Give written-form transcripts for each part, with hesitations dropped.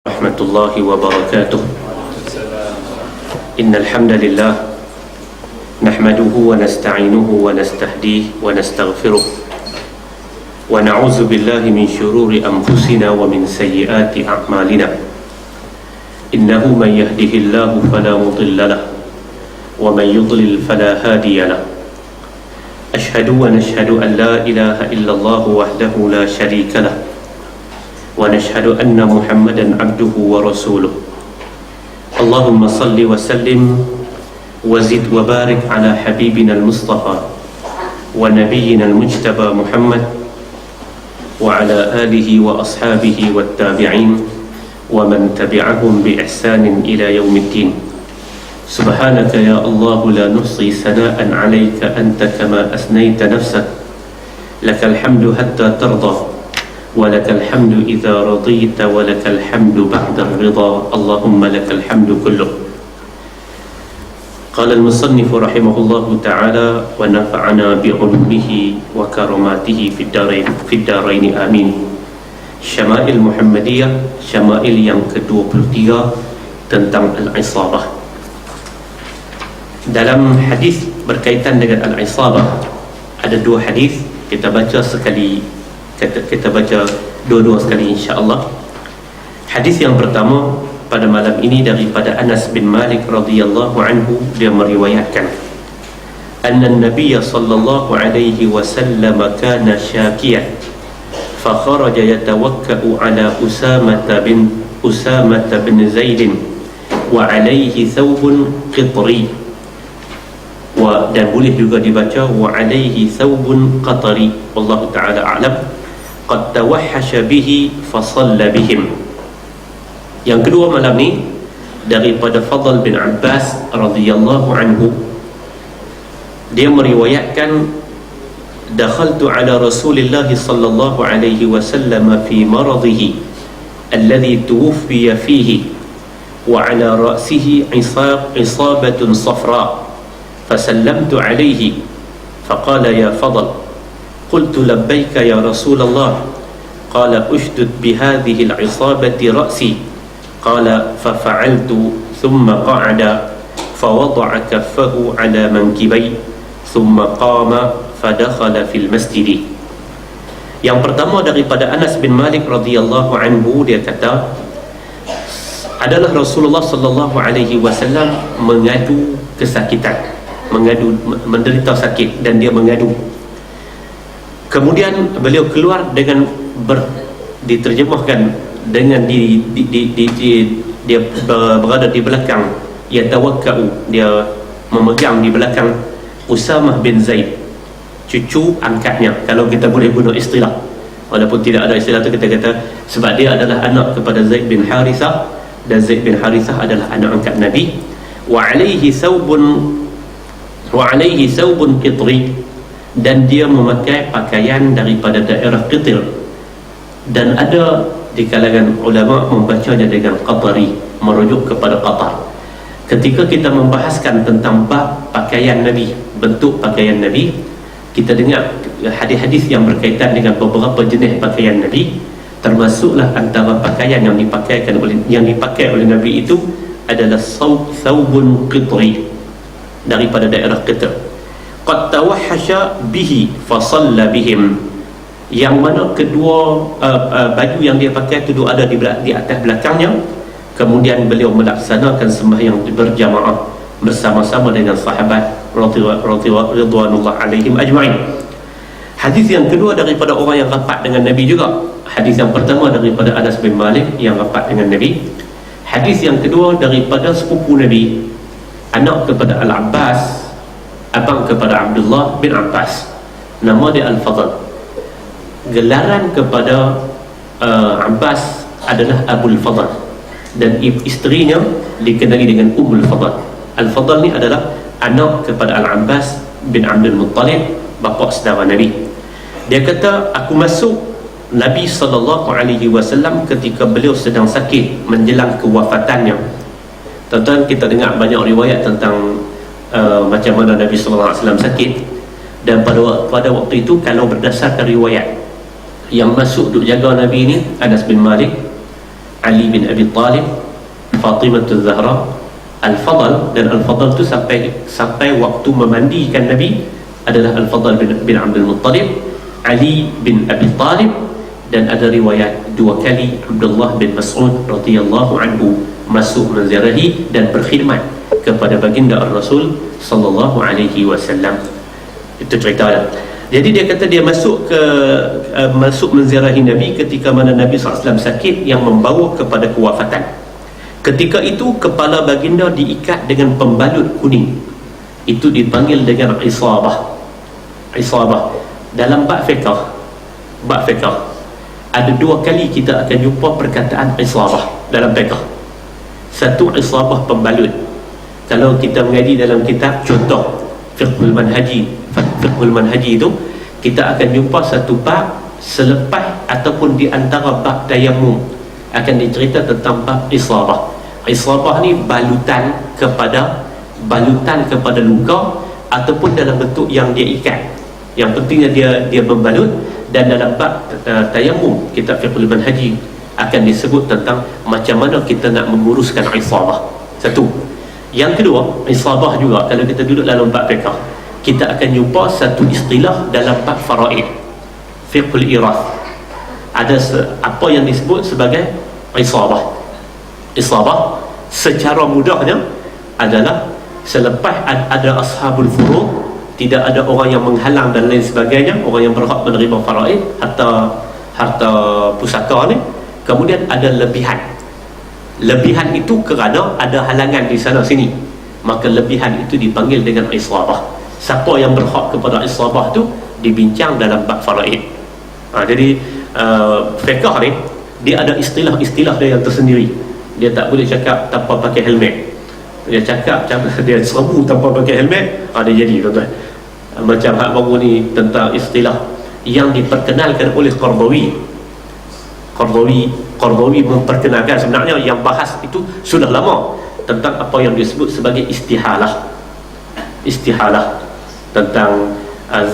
ورحمة الله وبركاته. إن الحمد لله نحمده ونستعينه ونستهديه ونستغفره ونعوذ بالله من شرور أنفسنا ومن سيئات أعمالنا. إنه من يهده الله فلا مضل له ومن يضلل فلا هادي له. أشهد أن لا إله إلا الله وحده لا شريك له ونشهد أن محمدا عبده ورسوله. اللهم صل وسلم وزد وبارك على حبيبنا المصطفى ونبينا المجتبى محمد وعلى آله وأصحابه والتابعين ومن تبعهم بإحسان إلى يوم الدين. سبحانك يا الله لا نحصي ثناء عليك أنت كما أثنيت نفسك. لك الحمد حتى ترضى ولك الحمد إذا رضيت ولك الحمد بعد الرضا. اللهم لك الحمد كله. قال المصنف رحمه الله تعالى ونفعنا بعلومه وكراماته في الدارين آمين. Syama'il Muhammadiyah, Syama'il yang ke-23 tentang Al-Isabah. Dalam hadis berkaitan dengan Al-Isabah ada dua hadis, kita baca dua-dua sekali insya-Allah. Hadis yang pertama pada malam ini daripada Anas bin Malik radhiyallahu anhu, dia meriwayatkan anna an-nabiy sallallahu alaihi wasallam kana syakiyan fa kharaja yatawakka'u ala Usamah bin Zaid wa alaihi thawbun qitri, dan boleh juga dibaca wa alaihi thawbun qatari, wallahu ta'ala a'lam. Qad tawahhasha bihi fa shalla bihim. Yang kedua malam ni daripada Fadl bin Abbas radhiyallahu anhu, dia meriwayatkan dakhaltu ala Rasulillah sallallahu alaihi wasallam fi maradhihi alladhi tuwfiya fihi wa ala ra'sihi isabatun safra fasallamtu alaihi faqala ya Fadl. قلت لبيك يا رسول الله. قال اشدد بهذه العصابة رأسي. قال ففعلت ثم قعد فوضع كفه على منكبي ثم قام فدخل في المسجد. Yang pertama daripada Anas bin Malik radhiyallahu anhu, dia kata adalah Rasulullah sallallahu alaihi wasallam mengadu kesakitan, menderita sakit, dan dia mengadu. Kemudian beliau keluar dengan diterjemahkan dengan dia berada di belakang, yatawakka'u, dia memegang di belakang Usamah bin Zaid, cucu angkatnya, kalau kita boleh guna istilah, walaupun tidak ada istilah tu, kita kata sebab dia adalah anak kepada Zaid bin Harithah, dan Zaid bin Harithah adalah anak angkat Nabi. Wa alaihi thawbun qitri, dan dia memakai pakaian daripada daerah Qitir, dan ada di kalangan ulama membacanya dengan Qatari, merujuk kepada Qatar. Ketika kita membahaskan tentang bab pakaian Nabi, bentuk pakaian Nabi, kita dengar hadis-hadis yang berkaitan dengan beberapa jenis pakaian Nabi, termasuklah antara pakaian yang dipakai oleh Nabi itu adalah thawbun qitri, daripada daerah Qitir. Qad tawahhasha bihi fa shalla bihim, yang mana kedua baju yang dia pakai itu ada di atas belakangnya. Kemudian beliau melaksanakan sembahyang berjamaah bersama-sama dengan sahabat radhiyallahu alaihim ajma'in. Hadis yang kedua daripada orang yang rapat dengan Nabi juga. Hadis yang pertama daripada Anas bin Malik yang rapat dengan Nabi. Hadis yang kedua daripada sepupu Nabi, anak kepada Al-Abbas, abang kepada Abdullah bin Abbas, nama dia Al-Fadl. Gelaran kepada Abbas adalah Abul Fadl, dan isterinya dikenali dengan Ummul Fadl. Al-Fadl ni adalah anak kepada Al-Abbas bin Abdul Muttalib, bapa saudara Nabi. Dia kata aku masuk Nabi SAW ketika beliau sedang sakit menjelang kewafatannya. Tuan-tuan, kita dengar banyak riwayat tentang macam mana Nabi SAW sakit, dan pada waktu itu kalau berdasarkan riwayat yang masuk duk jaga Nabi ni Anas bin Malik, Ali bin Abi Talib, Fatimah Zahra, Al-Fadl. Dan Al-Fadl tu sampai waktu memandikan Nabi adalah Al-Fadl bin Abdul Muttalib, Ali bin Abi Talib, dan ada riwayat 2 kali Abdullah bin Mas'ud radhiyallahu anhu masuk menziarahi dan berkhidmat kepada baginda Rasul sallallahu alaihi wasallam. Itu cerita dia. Jadi dia kata dia masuk menziarahi Nabi ketika mana Nabi SAW sakit yang membawa kepada kewafatan. Ketika itu kepala baginda diikat dengan pembalut kuning. Itu dipanggil dengan isabah. Isabah dalam bab fiqh ada 2 kali kita akan jumpa perkataan isabah dalam fiqh. Satu, isabah pembalut. Kalau kita mengaji dalam kitab contoh fiqhul manhaji itu, kita akan jumpa satu bab selepas ataupun di antara bab tayammum akan dicerita tentang bab isabah. Isabah ni balutan kepada luka ataupun dalam bentuk yang dia ikat. Yang pentingnya dia membalut. Dan dalam bab tayammum kitab fiqhul manhaji akan disebut tentang macam mana kita nak menguruskan isabah. Satu. Yang kedua, isabah juga kalau kita duduk dalam bab fiqh, kita akan jumpa satu istilah dalam bab faraid, fiqhul irath. Ada apa yang disebut sebagai isabah. Isabah secara mudahnya adalah selepas ada ashabul furud, tidak ada orang yang menghalang dan lain sebagainya, orang yang berhak menerima faraid, harta pusaka ni, kemudian ada lebihan itu kerana ada halangan di sana sini, maka lebihan itu dipanggil dengan isabah. Siapa yang berhak kepada isabah tu dibincang dalam bab faraid. Jadi fiqh ni dia ada istilah-istilah dia yang tersendiri. Dia tak boleh cakap tanpa pakai helmet. Dia cakap dia serbu tanpa pakai helmet, dia jadi tuan-tuan. Macam hak baru ni tentang istilah yang diperkenalkan oleh Qardawi memperkenalkan. Sebenarnya yang bahas itu sudah lama tentang apa yang disebut sebagai istihalah tentang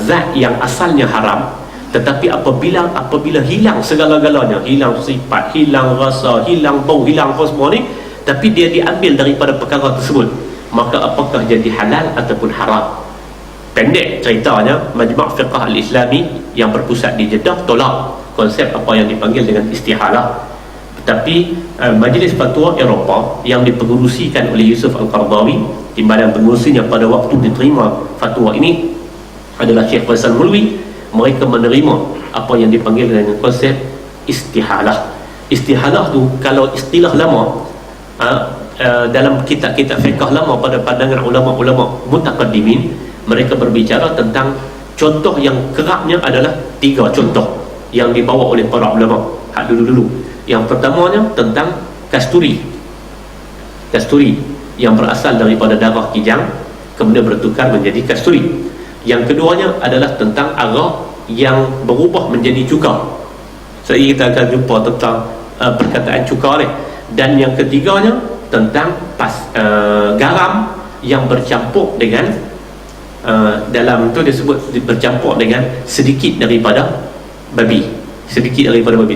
zat yang asalnya haram, tetapi apabila hilang segala-galanya, hilang sifat, hilang rasa, hilang bau, hilang apa semua ni, tapi dia diambil daripada perkara tersebut, maka apakah jadi halal ataupun haram? Pendek ceritanya, Majma' Fiqh Al-Islami yang berpusat di Jeddah tolak konsep apa yang dipanggil dengan istihalah. Tetapi Majlis Fatwa Eropah yang dipengerusikan oleh Yusuf Al-Qardawi, timbalan pengerusinya pada waktu diterima fatwa ini adalah Syekh Faisal Mulwi, mereka menerima apa yang dipanggil dengan konsep istihalah. Istihalah tu kalau istilah lama dalam kitab-kitab fiqh lama pada pandangan ulama-ulama mutaqaddimin, mereka berbicara tentang contoh yang kerapnya adalah 3 contoh yang dibawa oleh para ulama hak dulu-dulu. Yang pertamanya tentang kasturi yang berasal daripada darah kijang kemudian bertukar menjadi kasturi. Yang keduanya adalah tentang arak yang berubah menjadi cuka. Jadi kita akan jumpa tentang perkataan cuka ni. Dan yang ketiganya tentang garam yang bercampur dengan dalam tu disebut bercampur dengan sedikit daripada babi,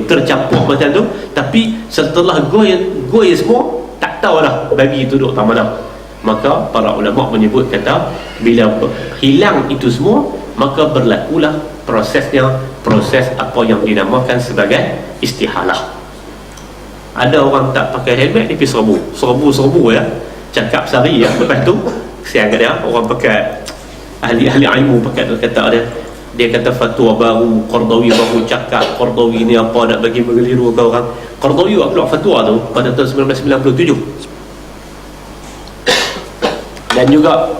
tercampur macam tu, tapi setelah goy semua tak tahu dah babi itu duduk tak mana. Maka para ulama menyebut kata bila hilang itu semua, maka berlakulah proses apa yang dinamakan sebagai istihalah. Ada orang tak pakai helmet, dia pergi serbu ya, cakap sehari ya, lepas tu kesian kat dia, orang pakai ahli ilmu pakai kata dia kata fatwa baru, Qardawi baru cakap, Qardawi ni apa nak bagi mengeliru ke orang. Qardawi buat fatwa tu pada tahun 1997. Dan juga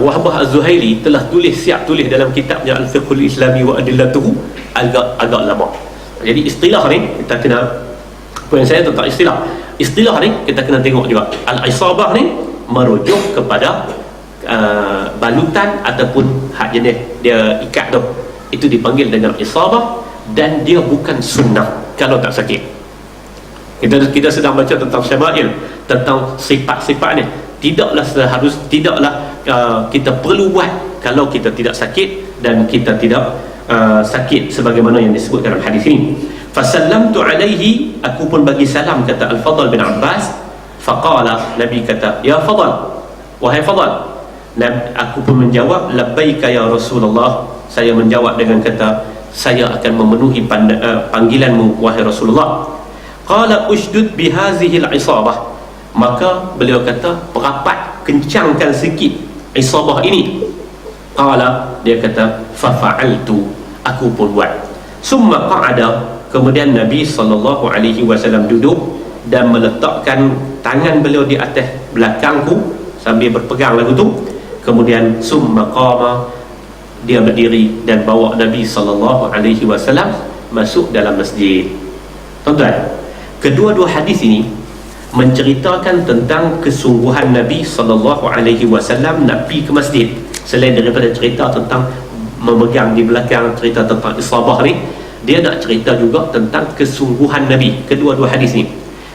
Wahbah Az-Zuhaili telah siap tulis dalam kitabnya Al-Fiqhul Islami wa Adillatuhu agak lama. Jadi istilah ni kita kena, poin saya tentang istilah ni kita kena tengok juga. Al-isabah ni merujuk kepada balutan ataupun hak jenis dia ikat tu, itu dipanggil dengan isabah, dan dia bukan sunnah kalau tak sakit. Kita sedang baca tentang syama'il, tentang sifat-sifat ni. Tidaklah kita perlu buat kalau kita tidak sakit dan kita tidak sakit sebagaimana yang disebut dalam hadis ini. Fasallamtu alaihi, aku pun bagi salam, kata Al-Fadl bin Abbas. Faqala, Nabi kata, ya Fadl, wahai Fadl. Aku pun menjawab, labbaika ya Rasulullah. Saya menjawab dengan kata, saya akan memenuhi panggilanmu wahai Rasulullah. Qala ushdud bihazihi al-isabah. Maka beliau kata, perapat, kencangkan sikit isabah ini. Qala, dia kata, fafa'altu, aku pun buat. Summa qa'ada, kemudian Nabi SAW duduk dan meletakkan tangan beliau di atas belakangku sambil berpegang lagu tu. Kemudian summa qama, dia berdiri dan bawa Nabi SAW masuk dalam masjid. Tuan-tuan, kedua-dua hadis ini menceritakan tentang kesungguhan Nabi SAW nak pergi ke masjid. Selain daripada cerita tentang memegang di belakang, cerita tentang isabah ni, dia nak cerita juga tentang kesungguhan Nabi. Kedua-dua hadis ni,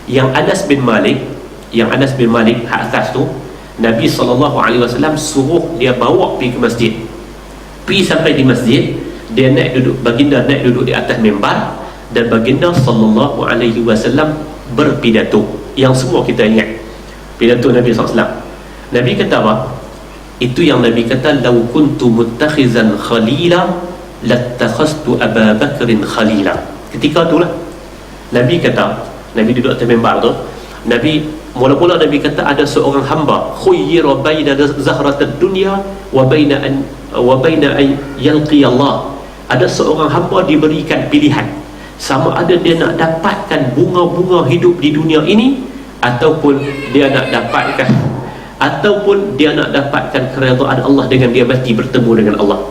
yang Anas bin Malik hak atas tu, Nabi SAW suruh dia bawa pergi ke masjid. Pergi sampai di masjid, dia baginda naik duduk di atas mimbar, dan baginda SAW berpidato yang semua kita ingat, pidato Nabi SAW. Nabi kata apa? Itu yang Nabi kata, law kuntu muttakhizan khalila lattakhastu Aba Bakrin khalila. Ketika itulah Nabi kata, Nabi duduk atas mimbar tu, Mula-mula Nabi kata, ada seorang hamba khuyyira baina zahratad dunya wa baina an yalqi Allah. Ada seorang hamba diberikan pilihan, sama ada dia nak dapatkan bunga-bunga hidup di dunia ini, ataupun dia nak dapatkan keredaan Allah dengan dia mati bertemu dengan Allah.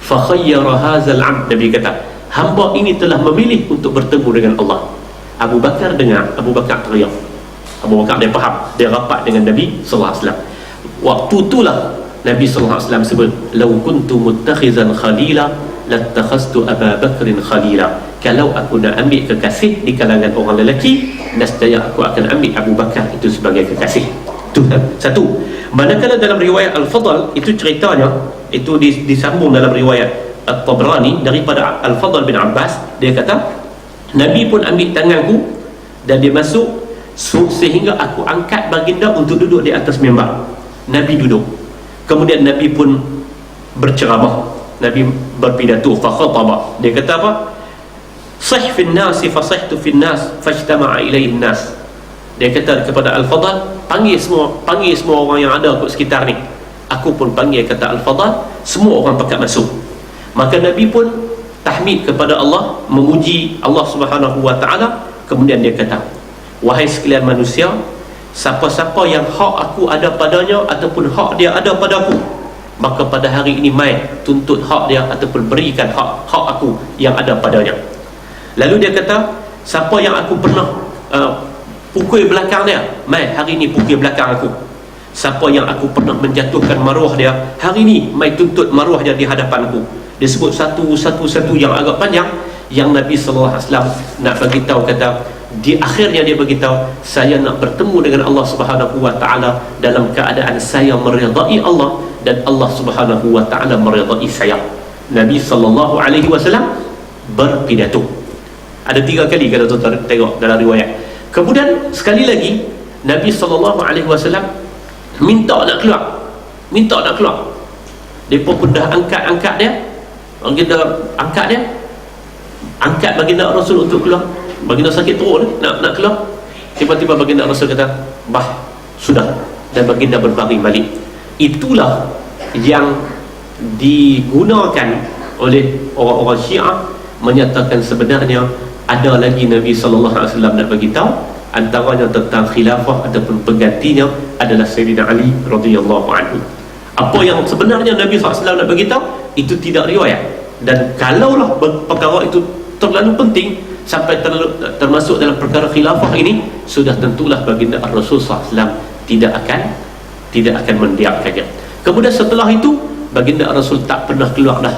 Fa khayyara hadzal 'abd, Nabi kata, hamba ini telah memilih untuk bertemu dengan Allah. Abu Bakar dengar, Abu Bakar teriak. Abu Bakar dia faham, dia rapat dengan Nabi SAW. Waktu itulah Nabi SAW sebut, law kuntu muttakhizan khalila lattakhastu Aba Bakrin khalila. Kalau aku nak ambil kekasih di kalangan orang lelaki, nescaya aku akan ambil Abu Bakar itu sebagai kekasih. Itu satu. Manakala dalam riwayat Al-Fadl, itu ceritanya itu disambung dalam riwayat At-Tabrani daripada Al-Fadl bin Abbas. Dia kata, Nabi pun ambil tanganku dan dia masuk, sehingga aku angkat baginda untuk duduk di atas mimbar. Nabi duduk, kemudian Nabi pun berceramah, Nabi berpidato. Fa khataba, dia kata apa? Sih fin nas fa sihtu fin nas fajtama'a ilaihi nas. Dia kata kepada Al-Fadl, panggil semua orang yang ada kat sekitar ni. Aku pun panggil, kata Al-Fadl, semua orang pakat masuk. Maka Nabi pun tahmid kepada Allah, memuji Allah Subhanahu wa taala. Kemudian dia kata, wahai sekalian manusia, siapa-siapa yang hak aku ada padanya ataupun hak dia ada padaku, maka pada hari ini mai tuntut hak dia ataupun berikan hak aku yang ada padanya. Lalu dia kata, siapa yang aku pernah pukul belakang dia, mai hari ini pukul belakang aku. Siapa yang aku pernah menjatuhkan maruah dia, hari ini mai tuntut maruah dia di hadapanku. Dia sebut satu yang agak panjang, yang Nabi SAW nak bagi tahu, kata di akhirnya dia beritahu, saya nak bertemu dengan Allah Subhanahu wa taala dalam keadaan saya meridai Allah dan Allah Subhanahu wa taala meridai saya. Nabi SAW berpidato. Ada 3 kali kalau tuan tengok dalam riwayat. Kemudian sekali lagi Nabi SAW minta nak keluar. Depa pun dah angkat dia. Angkat baginda Rasul untuk keluar. Baginda sakit teruk nak keluar. Tiba-tiba baginda Rasul kata, bah, sudah. Dan baginda berbaring balik. Itulah yang digunakan oleh orang-orang Syiah, menyatakan sebenarnya ada lagi Nabi SAW nak bagi tahu, antaranya tentang khilafah ataupun penggantinya adalah Sayyidina Ali radhiyallahu anhu. Apa yang sebenarnya Nabi SAW nak bagi tahu, itu tidak riwayat. Dan kalaulah perkara itu terlalu penting sampai termasuk dalam perkara khilafah ini, sudah tentulah baginda Rasul SAW tidak akan mendiamkannya. Kemudian setelah itu baginda Rasul tak pernah keluar dah,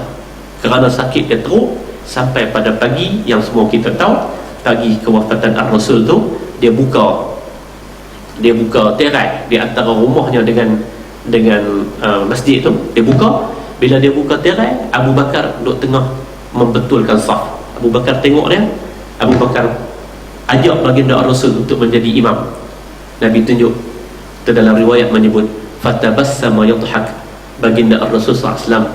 kerana sakit dia teruk. Sampai pada pagi yang semua kita tahu, pagi kewafatan Rasul tu, dia buka terai di antara rumahnya dengan masjid tu. Dia buka. Bila dia buka terai, Abu Bakar duduk tengah membetulkan saf. Abu Bakar tengok dia, Abu Bakar ajak baginda Rasul untuk menjadi imam. Nabi tunjuk. Itu dalam riwayat menyebut fatabassama yadhhak, baginda Rasul SAW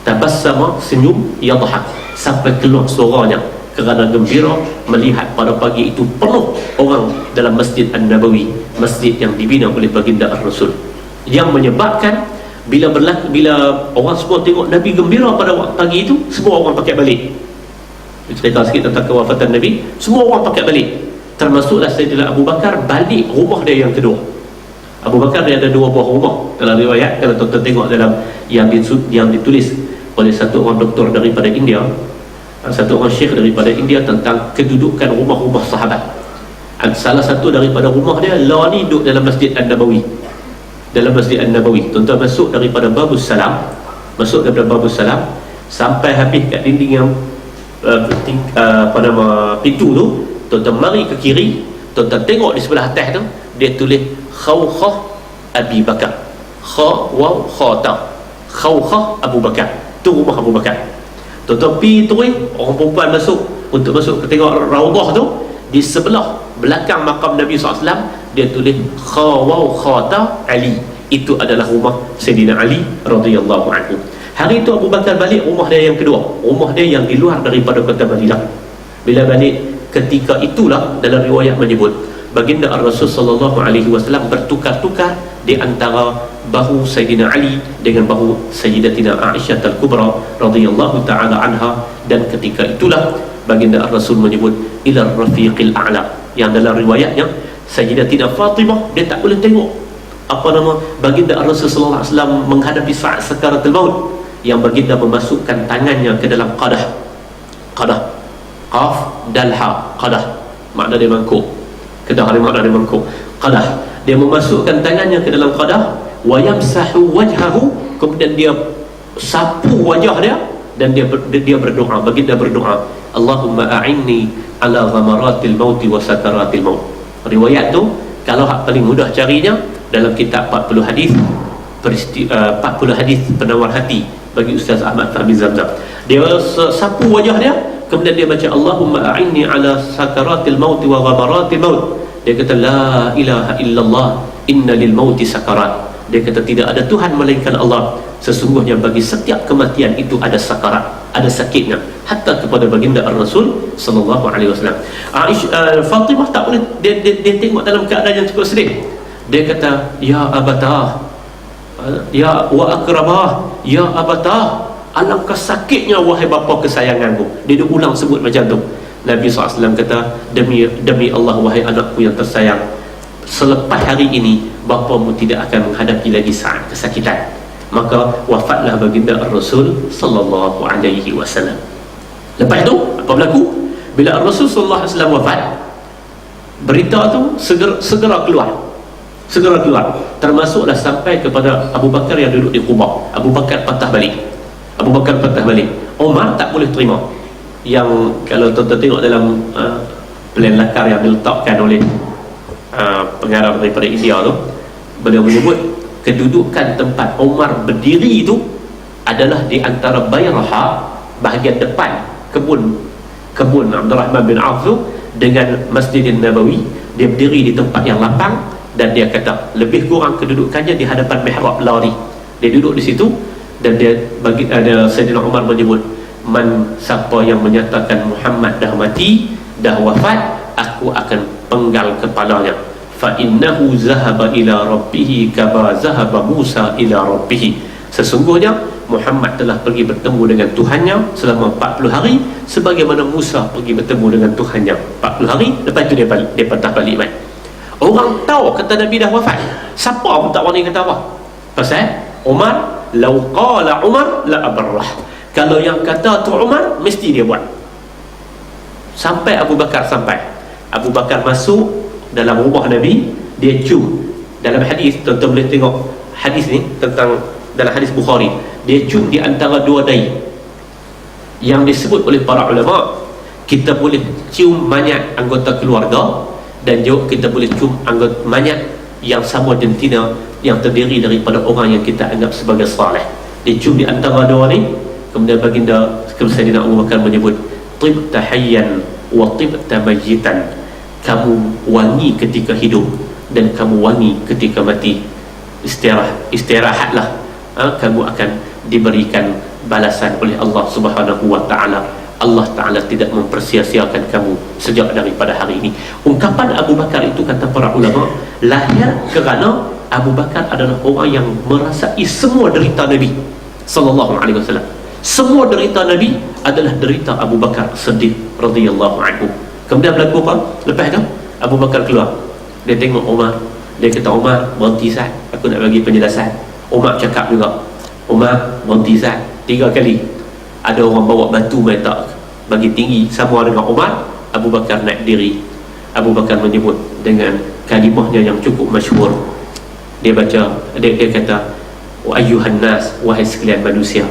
tabassama, senyum, yadhhak, sampai keluar suaranya kerana gembira melihat pada pagi itu penuh orang dalam Masjid An-Nabawi, masjid yang dibina oleh baginda Rasul, yang menyebabkan bila orang semua tengok Nabi gembira pada waktu pagi itu, semua orang pakai balik. Cerita sikit tentang kewafatan Nabi, semua orang pakai balik, termasuklah Sayyidina Abu Bakar balik rumah dia yang kedua. Abu Bakar dia ada 2 buah rumah dalam riwayat. Kalau tuan-tuan tengok dalam yang ditulis oleh satu orang doktor daripada India, satu orang syekh daripada India, tentang kedudukan rumah-rumah sahabat. Salah satu daripada rumah dia, ni duduk dalam Masjid An-Nabawi. Dalam Masjid An-Nabawi, tuan-tuan masuk daripada Babus Salam, sampai habis kat dinding yang pintu tu, tuan-tuan mari ke kiri, tuan-tuan tengok di sebelah atas tu, dia tulis Khawkhah Abi Bakar, kha waw kha ta, Khawkhah Abu Bakar. Tu rumah Abu Bakar. Tuan-tuan pergi terus, orang perempuan untuk masuk ke tengok raudah tu, di sebelah belakang makam Nabi SAW, dia tulis kha waw kha ta Ali. Itu adalah rumah Sayyidina Ali radhiyallahu anhu. Hari itu Abu Bakar balik rumah dia yang kedua, rumah dia yang di luar daripada kota Madinah. Bila balik, ketika itulah dalam riwayat menyebut baginda Rasul sallallahu alaihi wasallam bertukar-tukar di antara bahu Sayyidina Ali dengan bahu Sayyidatina Aisyah al-Kubra radhiyallahu taala anha. Dan ketika itulah baginda Rasul menyebut ila rafiqil a'la, yang dalam riwayatnya Sayyidatina Fatimah dia tak boleh tengok baginda Rasul sallallahu alaihi wasallam menghadapi saat sakaratul maut, yang baginda memasukkan tangannya ke dalam qadah, qaf dal ha, qadah makna dia mangkuk, kedah dia makna dia mangkuk, qadah, dia memasukkan tangannya ke dalam qadah, wa yamsahu wajhahu, kemudian dia sapu wajah dia, dan dia berdoa, baginda berdoa, Allahumma a'inni ala ghamaratil maut wa sakaratil maut. Riwayat tu kalau hak paling mudah carinya dalam kitab 40 hadis 40 hadis penawar hati bagi Ustaz Ahmad Fahmi Zamzam. Dia sapu wajah dia, kemudian dia baca Allahumma a'inni ala sakaratil maut wa ghamaratil maut. Dia kata la ilaha illallah inna lil mauti sakarat. Dia kata tidak ada Tuhan melainkan Allah, sesungguhnya bagi setiap kematian itu ada sakarat, ada sakitnya, hatta kepada baginda Rasul sallallahu alaihi wasallam. Fatimah tak boleh, dia tengok dalam keadaan yang cukup sedih. Dia kata ya abatah, ya wa akramah, ya abatah, alangkah sakitnya wahai bapa kesayanganku. Dia ulang sebut macam tu. Nabi SAW kata, demi Allah wahai anakku yang tersayang, selepas hari ini bapamu tidak akan menghadapi lagi saat kesakitan. Maka wafatlah baginda Rasul sallallahu alaihi wasallam. Lepas tu apa berlaku? Bila Rasul sallallahu alaihi wasallam wafat, berita tu segera keluar, termasuklah sampai kepada Abu Bakar yang duduk di Quba. Abu Bakar patah balik. Umar tak boleh terima. Yang kalau tuan-tuan tengok dalam plan lakar yang diletakkan oleh pengarah daripada India tu, beliau menyebut kedudukan tempat Umar berdiri itu adalah di antara Bayraha, bahagian depan kebun Abdul Rahman bin Auf tu, dengan Masjidin Nabawi. Dia berdiri di tempat yang lapang, dan dia kata lebih kurang kedudukannya di hadapan mihrab lari. Dia duduk di situ, dan dia bagi ada Sayyidina Umar menyebut, siapa yang menyatakan Muhammad dah mati, dah wafat, aku akan penggal kepalanya. Fa innahu zahaba ila rabbih kama zahaba Musa ila rabbih. Sesungguhnya Muhammad telah pergi bertemu dengan Tuhannya selama 40 hari, sebagaimana Musa pergi bertemu dengan Tuhannya 40 hari. Lepas itu dia patah balik iman. Orang tahu kata Nabi dah wafat, siapa pun tak berani kata apa. Pasal Umar, lau qala Umar la abarrah, kalau yang kata tu Umar, mesti dia buat. Sampai Abu Bakar masuk dalam rumah Nabi, dia cium. Dalam hadis, tuan-tuan boleh tengok hadis ni tentang dalam hadis Bukhari, dia cium di antara dua dahi. Yang disebut oleh para ulama, kita boleh cium mayat anggota keluarga, dan juga kita boleh cium anggota mayat yang sama jantina, yang terdiri daripada orang yang kita anggap sebagai saleh. Dia cium di antara dua ni. Kemudian baginda Sayyidina Abu Bakar menyebut tibta hayyan wa tibta mayyitan, kamu wangi ketika hidup dan kamu wangi ketika mati. Istirahatlah, kamu akan diberikan balasan oleh Allah Subhanahu wa taala. Allah Ta'ala tidak mempersia-siakan kamu sejak daripada hari ini. Ungkapan Abu Bakar itu, kata para ulama, lahir kerana Abu Bakar adalah orang yang merasai semua derita Nabi sallallahu alaihi wasallam. Semua derita Nabi adalah derita Abu Bakar Siddiq radhiyallahu anhu. Kemudian berlaku apa? Lepas tu Abu Bakar keluar, dia tengok Umar, dia kata, Umar berhenti sat, aku nak bagi penjelasan. Umar cakap juga, Umar berhenti sat. 3 kali ada orang bawa batu letak bagi tinggi sama dengan Umar. Abu Bakar naik diri. Abu Bakar menyebut dengan kalimahnya yang cukup masyhur. Dia kata, wa ayyuhan nas, wahai sekalian manusia,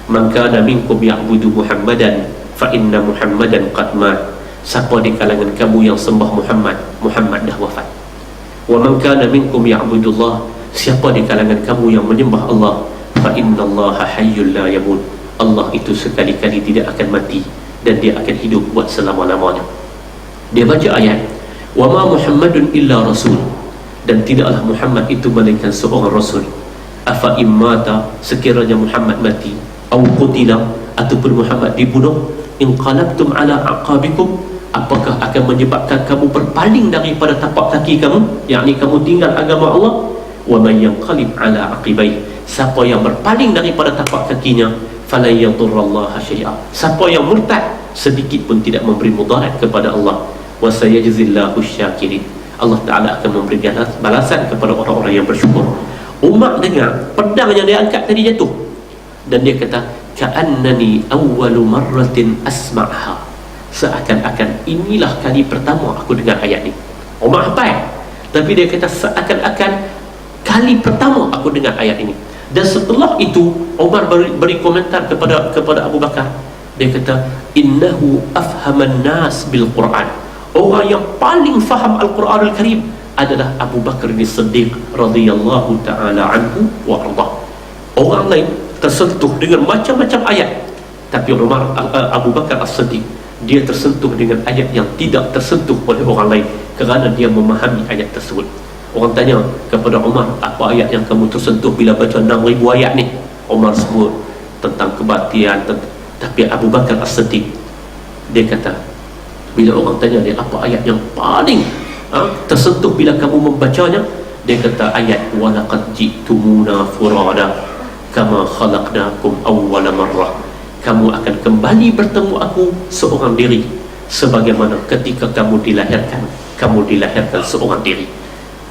man kana minkum ya'budu Muhammadan fa inna Muhammadan qad mat. Siapa di kalangan kamu yang sembah Muhammad, Muhammad dah wafat. Wa man kana minkum ya'budullah, siapa di kalangan kamu yang menyembah Allah, fa innallaha hayyul la yamut, Allah itu sekali-kali tidak akan mati dan dia akan hidup buat selama-lamanya. Dia baca ayat, wa ma Muhammadun illa rasul, dan tidaklah Muhammad itu melainkan seorang rasul. Afa immata, sekiranya Muhammad mati, au qutila, ataupun Muhammad dibunuh, inqalabtum ala aqabikum, apakah akan menyebabkan kamu berpaling daripada tapak kaki kamu, yakni kamu tinggal agama Allah. Wa man yanqalib ala aqibai, siapa yang berpaling daripada tapak kakinya, fala yadurrallaha syai'a, siapa yang murtad sedikit pun tidak memberi mudarat kepada Allah. Wa sayajzillahu syakirin, Allah Ta'ala akan memberi balasan kepada orang-orang yang bersyukur. Umar dengar pedang yang dia angkat tadi jatuh, dan dia kata, ka'annani awwalu marratin asma'ha, seakan-akan inilah kali pertama aku dengar ayat ni. Umar hafal, tapi dia kata seakan-akan kali pertama aku dengar ayat ini. Dan setelah itu Umar beri komentar kepada Abu Bakar. Dia kata, innahu afhaman nas bil Quran, orang yang paling faham Al-Quranul Karim adalah Abu Bakar As-Siddiq radhiyallahu ta'ala anhu wa ardah. Orang lain tersentuh dengan macam-macam ayat, tapi Abu Bakar As-Siddiq, dia tersentuh dengan ayat yang tidak tersentuh oleh orang lain kerana dia memahami ayat tersebut. Orang tanya kepada Umar, apa ayat yang kamu tersentuh bila baca 6,000 ayat ni? Umar sebut tentang kebaktian, tapi Abu Bakar As-Siddiq, dia kata, bila orang tanya dia apa ayat yang paling tersentuh bila kamu membacanya, dia kata ayat walaqad ji'tumuna furada kama khalaqnakum awwala marrah, kamu akan kembali bertemu aku seorang diri sebagaimana ketika kamu dilahirkan seorang diri.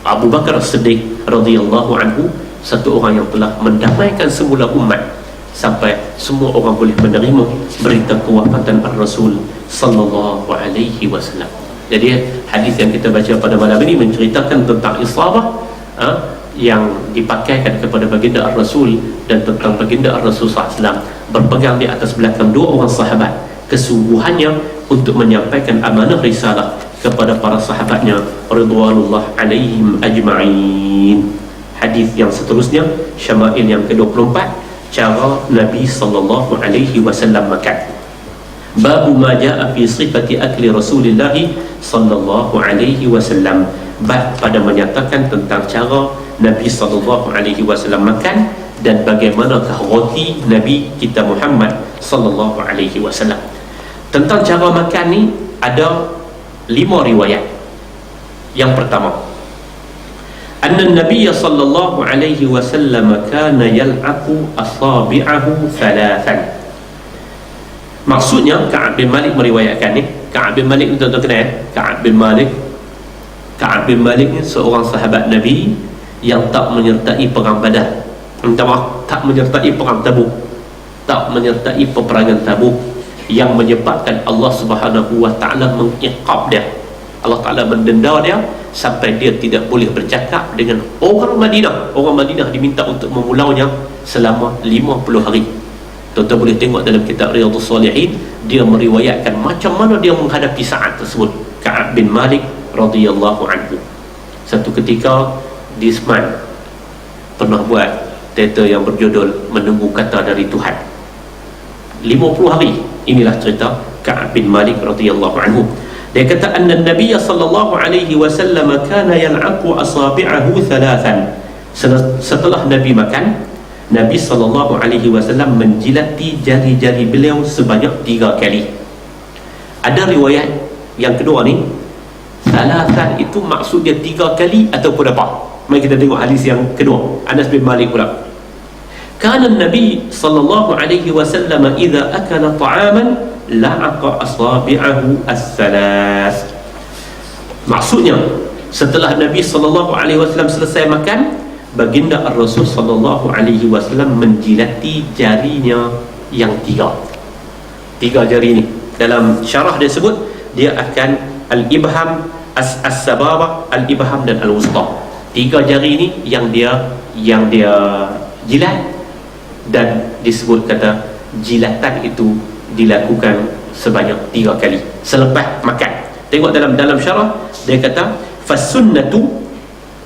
Abu Bakar As-Siddiq radhiyallahu anhu, satu orang yang telah mendamaikan semula umat sampai semua orang boleh menerima berita kewafatan Ar-Rasul sallallahu alaihi wasallam. Jadi hadis yang kita baca pada malam ini menceritakan tentang isabah yang dipakaikan kepada baginda Ar-Rasul, dan tentang baginda Ar-Rasul SAW berpegang di atas belakang 2 orang sahabat, kesungguhannya untuk menyampaikan amanah risalah kepada para sahabatnya ridwanullah alaihim ajma'in. Hadis yang seterusnya, Syama'il yang ke-24, cara Nabi sallallahu alaihi wasallam makan. Babu ma jaa fi sifati akli Rasulillah sallallahu alaihi wasallam, bab pada menyatakan tentang cara Nabi sallallahu alaihi wasallam makan dan bagaimanakah roti Nabi kita Muhammad sallallahu alaihi wasallam. Tentang cara makan ni ada 5 riwayat. Yang pertama, anna Nabi sallallahu alaihi wasallam kana yal'aqu asabi'ahu thalathan. Maksudnya Ka'ab bin Malik meriwayatkan ni. Ka'ab bin Malik ni tuan-tuan kenal? Ka'ab bin Malik ni seorang sahabat Nabi yang tak menyertai perang Badar. Tak menyertai perang Tabuk, tak menyertai peperangan Tabuk, yang menyebabkan Allah Subhanahu wa taala mengiqab dia. Allah Taala mendenda dia sampai dia tidak boleh bercakap dengan orang Madinah. Orang Madinah diminta untuk memulaunya selama 50 hari. Tuan-tuan boleh tengok dalam kitab Riyadhus Shalihin, dia meriwayatkan macam mana dia menghadapi saat tersebut. Ka'ab bin Malik radhiyallahu anhu, satu ketika di Seman pernah buat teater yang berjudul Menunggu Kata dari Tuhan. 50 hari, inilah cerita Ka'ab bin Malik radhiyallahu anhu. Dia kata anna Nabi sallallahu alaihi wasallam kana yal'aqu asabi'ahu thalathan. Setelah Nabi makan, Nabi sallallahu alaihi wasallam menjilati jari-jari beliau sebanyak 3 kali. Ada riwayat yang kedua ni, thalathan itu maksudnya 3 kali ataupun apa? Mari kita tengok hadis yang kedua, Anas bin Malik pula. Kana Nabi sallallahu alaihi wasallam idza akala ta'aman la'aqa asabi'ahu as-salas. Maksudnya setelah Nabi sallallahu alaihi wasallam selesai makan, baginda Ar-Rasul sallallahu alaihi wasallam menjilati jarinya yang 3 jari ni. Dalam syarah dia sebut dia akan al-ibham, as-sababah, al-ibham dan al-wusta. 3 jari ni yang dia jilat, dan disebut kata jilatan itu dilakukan sebanyak 3 kali selepas makan. Tengok dalam syarah dia kata fasunnatu,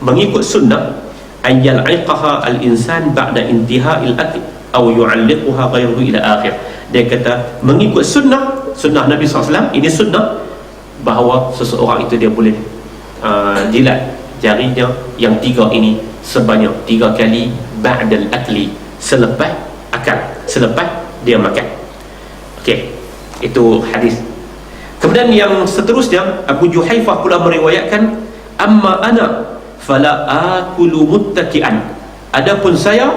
mengikut sunnah, ayyal aiqaha al-insan ba'da intiha'il akl aw yu'alliquha ghayruhu ila akhir. Dia kata mengikut sunnah Nabi SAW, ini sunnah bahawa seseorang itu dia boleh jilat jarinya yang 3 ini sebanyak 3 kali ba'dal akli, selepas dia makan. Okey, itu hadis. Kemudian yang seterusnya, Abu Juhaifah pula meriwayatkan, amma ana fala akulu muttaki'an. Adapun saya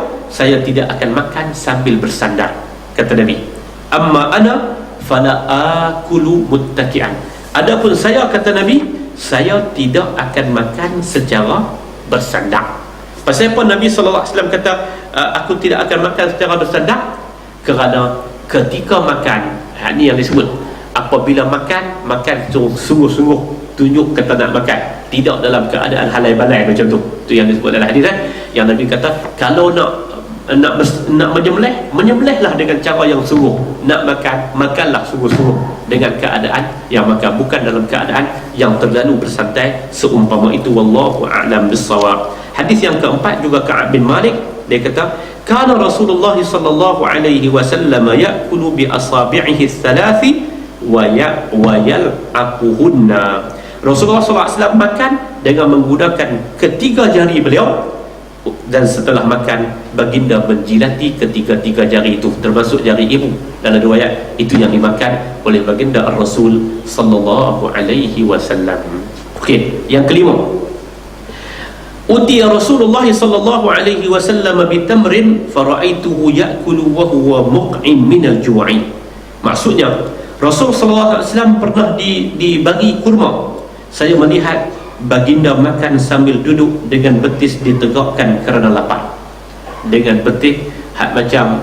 tidak akan makan sambil bersandar, kata Nabi. Amma ana fala akulu muttaki'an. Adapun saya, kata Nabi, saya tidak akan makan secara bersandar. Pasal apa Nabi sallallahu alaihi wasallam kata aku tidak akan makan secara bersandar? Kerana ketika makan, ini yang disebut, apabila makan sungguh-sungguh tunjuk kata nak makan, tidak dalam keadaan halai balai macam tu. Itu yang disebut dalam hadis yang Nabi kata kalau nak menyembelihlah dengan cara yang sungguh. Nak makanlah sungguh-sungguh dengan keadaan yang makan, bukan dalam keadaan yang terlalu bersantai seumpama itu. Wallahu a'lam bissawab. Hadis yang keempat juga Ka'ab bin Malik, dia kata kana Rasulullah sallallahu alaihi wasallam ya'kulu bi asabi'ihi thalathi wa yal'aquhunna. Rasulullah sallallahu alaihi wasallam makan dengan menggunakan ketiga jari beliau, dan setelah makan baginda menjilati ketiga-tiga jari itu, termasuk jari ibu. Dalam riwayat itu yang dimakan oleh baginda Ar-Rasul sallallahu alaihi wasallam. Okey, yang kelima, utiya Rasulullah sallallahu alaihi wasallam bitamrin fara'aituhu ya'kulu wa huwa muq'im min al-ju'i. Maksudnya Rasul sallallahu alaihi wasallam pernah dibagi kurma. Saya melihat baginda makan sambil duduk dengan betis ditegakkan kerana lapar. Dengan betis macam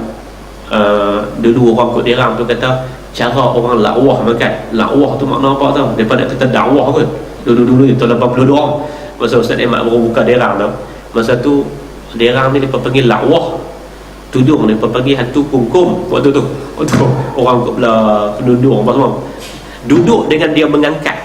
dulu orang kot derang tu kata cara orang lakwah makan. Lakwah tu makna apa tau? Daripada kata dakwah ke. Dulu-dulu itu 82. Masa Ustaz Ahmad baru buka derang tu, masa tu derang ni mereka panggil lakwah, tudung mereka panggil hantu kungkum. Waktu tu orang kot belah penduduk apa semua duduk dengan dia mengangkat,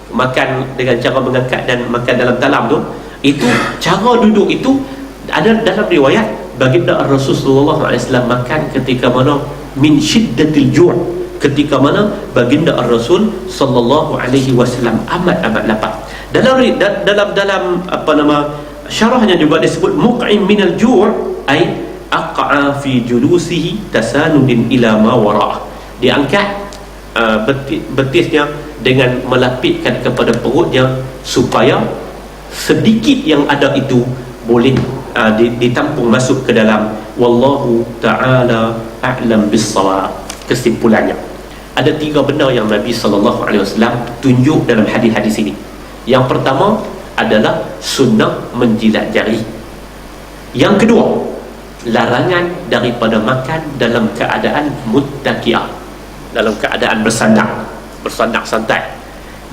makan dengan cara mengangkat dan makan dalam talam tu. Itu cara duduk itu ada dalam riwayat baginda Rasulullah SAW makan ketika mana min syiddatil ju', ketika mana baginda Rasul sallallahu alaihi wasallam amat lapar. Dalam apa nama syarahnya juga disebut muq'im minal ju' ai aqa'a fi julusihi tasanudin ila ma wara'ah. Diangkat betisnya dengan melapitkan kepada perutnya supaya sedikit yang ada itu boleh ditampung masuk ke dalam. Wallahu ta'ala a'lam bis-shawab. Kesimpulannya, ada 3 benda yang Nabi sallallahu alaihi wasallam tunjuk dalam hadis-hadis ini. Yang pertama adalah sunnah menjilat jari. Yang kedua, larangan daripada makan dalam keadaan muttaqi'ah, dalam keadaan bersandar santai.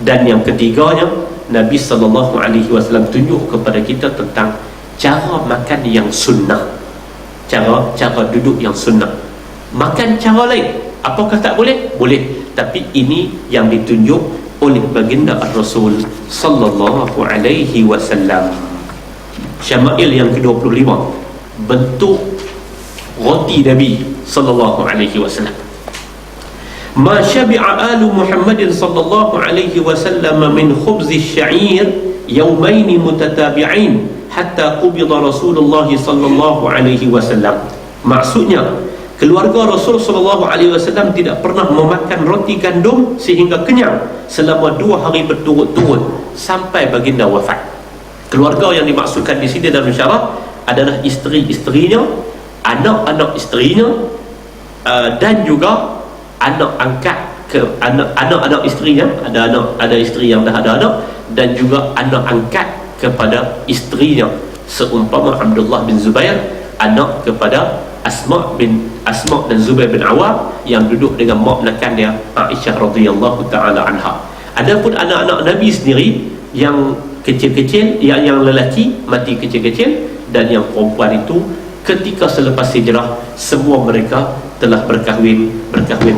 Dan yang ketiganya, Nabi sallallahu alaihi wasallam tunjuk kepada kita tentang cara makan yang sunnah, cara duduk yang sunnah. Makan cara lain, apakah tak boleh? Boleh, tapi ini yang ditunjuk oleh baginda Ar-Rasul sallallahu alaihi wasallam. Syama'il yang ke-25, bentuk roti Nabi sallallahu alaihi wasallam. ma syabi'a alu Muhammadin sallallahu alaihi wasallam min khubzi sya'ir yawmaini mutatabi'ain hatta qubida Rasulullah sallallahu alaihi wasallam. Maksudnya, keluarga Rasul sallallahu alaihi wasallam tidak pernah memakan roti gandum sehingga kenyang selama 2 hari berturut-turut sampai baginda wafat. Keluarga yang dimaksudkan di sini dalam syarah adalah isteri-isterinya, anak-anak isterinya, dan juga anak angkat ke anak-anak isterinya. Ada isteri yang dah ada anak, dan juga anak angkat kepada isterinya, seumpama Abdullah bin Zubair, anak kepada Asma dan Zubair bin Awam yang duduk dengan mak menakan dia, Aisyah radhiyallahu taala anha. Adapun anak-anak Nabi sendiri yang kecil-kecil, yang lelaki mati kecil-kecil, dan yang perempuan itu ketika selepas hijrah semua mereka telah berkahwin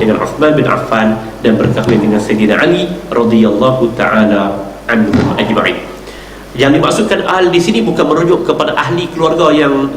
dengan Uthman bin Affan dan berkahwin dengan Sayyidina Ali radhiyallahu taala anhum ajma'in. Yang dimaksudkan ahli di sini bukan merujuk kepada ahli keluarga yang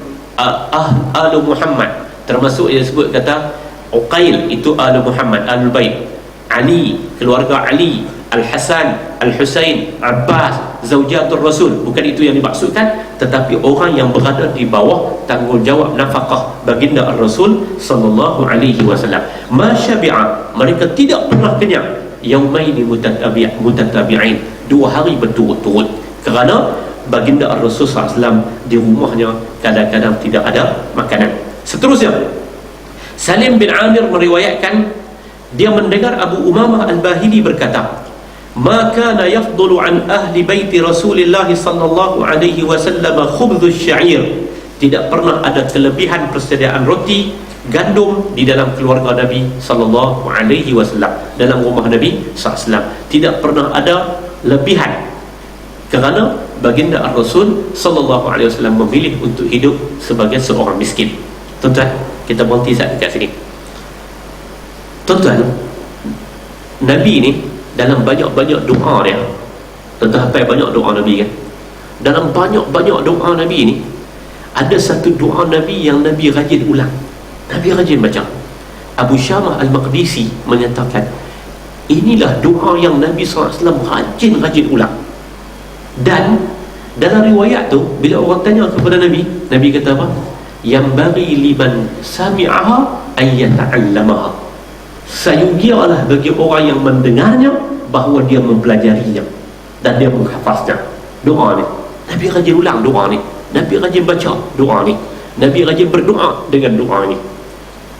ahlu Muhammad, termasuk yang disebut kata Uqail itu ahlu Muhammad, ahlul bait. Ali, keluarga Ali, Al-Hasan, Al-Husain, Abbas, zaujatul Rasul, bukan itu yang dimaksudkan, tetapi orang yang berada di bawah tanggungjawab nafkah baginda Ar-Rasul sallallahu alaihi wasallam. Ma syabi'a, mereka tidak pernah kenyang, yaumaini mutatabi'ain, 2 hari berturut-turut, kerana baginda Ar-Rasul SAW di rumahnya kadang-kadang tidak ada makanan. Seterusnya, Salim bin Amir meriwayatkan dia mendengar Abu Umamah Al-Bahili berkata, "Ma kana yafdulu an ahli baiti Rasulillah sallallahu alaihi wasallam khubdzus sya'ir." Tidak pernah ada kelebihan persediaan roti gandum di dalam keluarga Nabi sallallahu alaihi wasallam, dalam rumah Nabi sallallahu. Tidak pernah ada lebihan, kerana baginda Ar-Rasul sallallahu alaihi wasallam memilih untuk hidup sebagai seorang miskin. Tuan-tuan, kita berhenti saat dekat sini. Tuan-tuan, Nabi ni dalam banyak-banyak doa dia, tuan-tuan hafal banyak doa Nabi kan? Dalam banyak-banyak doa Nabi ni, ada satu doa Nabi yang Nabi rajin ulang, Nabi rajin baca. Abu Syamah Al-Maqdisi menyatakan, inilah doa yang Nabi SAW rajin ulang. Dan dalam riwayat tu, bila orang tanya kepada Nabi, Nabi kata apa? Yang bagi liman sami'aha ayyata'allamaha, sayugialah bagi orang yang mendengarnya bahawa dia mempelajarinya dan dia menghafaznya. Doa ni Nabi rajin ulang, doa ni Nabi rajin baca, doa ni Nabi rajin berdoa dengan doa ni.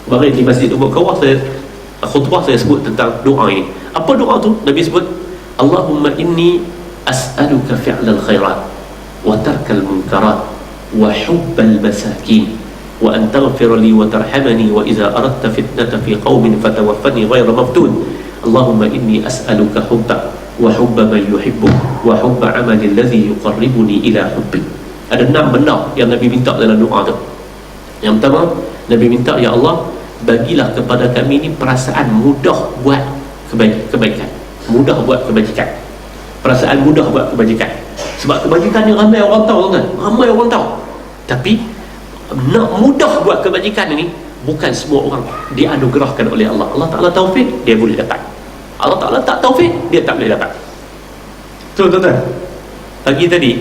Kemarin di Masjid Ubud Kawah khutbah saya sebut tentang doa ini. Apa doa tu? Nabi sebut, Allahumma inni as'aluka fi'lal khairat wa tarkal munkarat wa hubbal masakin wa an taghfir li wa tarhamani wa idza aradta fitnatan fi qaumin fatawaffani ghayra maftun. Allahumma inni as'aluka hubba wa hubba man yuhibbu wa hubba amali alladhi yuqarribuni ila hubbi. Ada 6 benda yang Nabi minta dalam doa tu. Yang pertama, Nabi minta, ya Allah, bagilah kepada kami ni perasaan mudah buat kebaikan, mudah buat kebajikan, perasaan mudah buat kebajikan. Sebab kebajikan ni ramai orang tahu, kan? Ramai orang tahu. Tapi nak mudah buat kebajikan ni bukan semua orang dianugerahkan oleh Allah. Allah Ta'ala taufik, dia boleh dapat. Allah Ta'ala tak taufik, dia tak boleh dapat. Tuan-tuan, pagi tadi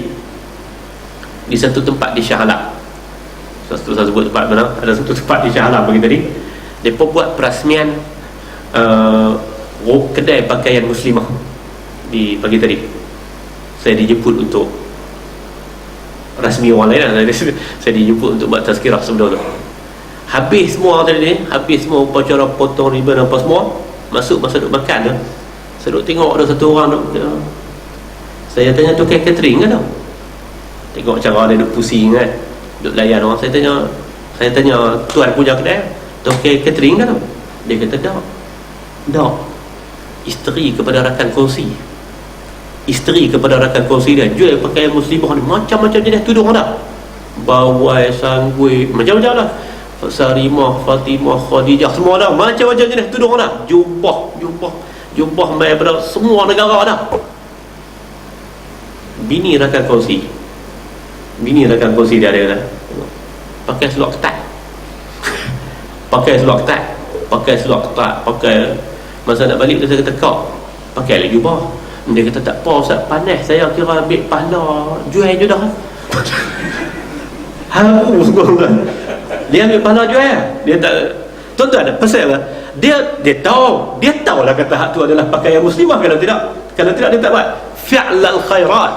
di satu tempat di Shah Alam, saya sebut tempat mana, ada satu tempat di Shah Alam pagi tadi, mereka buat perasmian kedai pakaian muslimah di pagi tadi. Saya dijemput untuk rasmi orang lain lah. Saya dijemput untuk buat tazkirah sebelum tu. Habis semua tadi, habis semua upacara potong ribbon apa semua, masuk masa duduk makan tu, saya duduk tengok ada satu orang duduk, saya tanya tukang catering kan tau, tengok cara dia duduk pusing kan, duduk layan orang. Saya tanya tuan punya kedai, tukang catering kan tau? Dia kata tak, isteri kepada rakan kongsi, isteri kepada rakan kongsi dia jual pakaian muslimah ni macam-macam jenis tudung dah, bawai, sanggui, macam-macam lah, Sarimah, Fatimah, Khadijah, semua dah, macam-macam jenis tudung dah, jubah mai pada semua negara dah. Bini rakan kongsi dia ada pakai seluar ketat pakai Masa nak balik tu saya kata, kau pakai lagi jubah. Dia kata, tak apa Ustaz, panas saya kira ambil pahala jual je dah. Dia ambil pahala jual. Dia tak, tuan-tuan, pasal apa? Dia tahu lah kata hak tu adalah pakaian muslimah. Kalau tidak dia tak buat. Fi'lal khairat,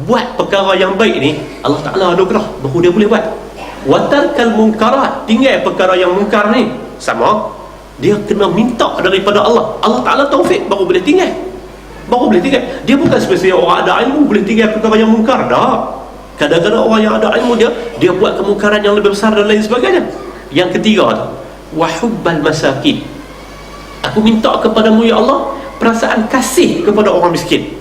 buat perkara yang baik ni Allah Ta'ala anugerah baru dia boleh buat. Watarkal munkarat, tinggal perkara yang munkar ni, sama dia kena minta daripada Allah. Allah Ta'ala taufik baru boleh tinggal. Dia bukan spesial orang ada ilmu boleh tinggal perkara yang munkar. Dah, kadang-kadang orang yang ada ilmu dia buat kemungkaran yang lebih besar dan lain sebagainya. Yang ketiga tu, wahubbal masakin, aku minta kepadamu ya Allah perasaan kasih kepada orang miskin.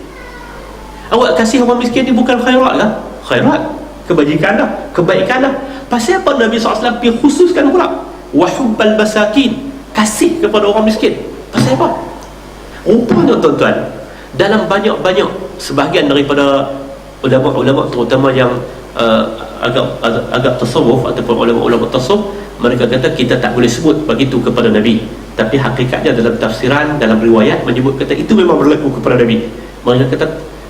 Awak kasih orang miskin ni bukan khairat lah, khairat, kebajikan dah, kebaikan dah. Pasal apa Nabi SAW pergi khususkan pula wahubbal masakin, kasih kepada orang miskin? Pasal apa? Rupanya tuan-tuan, dalam banyak-banyak sebahagian daripada ulama-ulama terutama yang agak tasawuf ataupun ulama-ulama tasawuf, mereka kata kita tak boleh sebut begitu kepada Nabi, tapi hakikatnya dalam tafsiran, dalam riwayat menyebut kata itu memang berlaku kepada Nabi. Mereka kata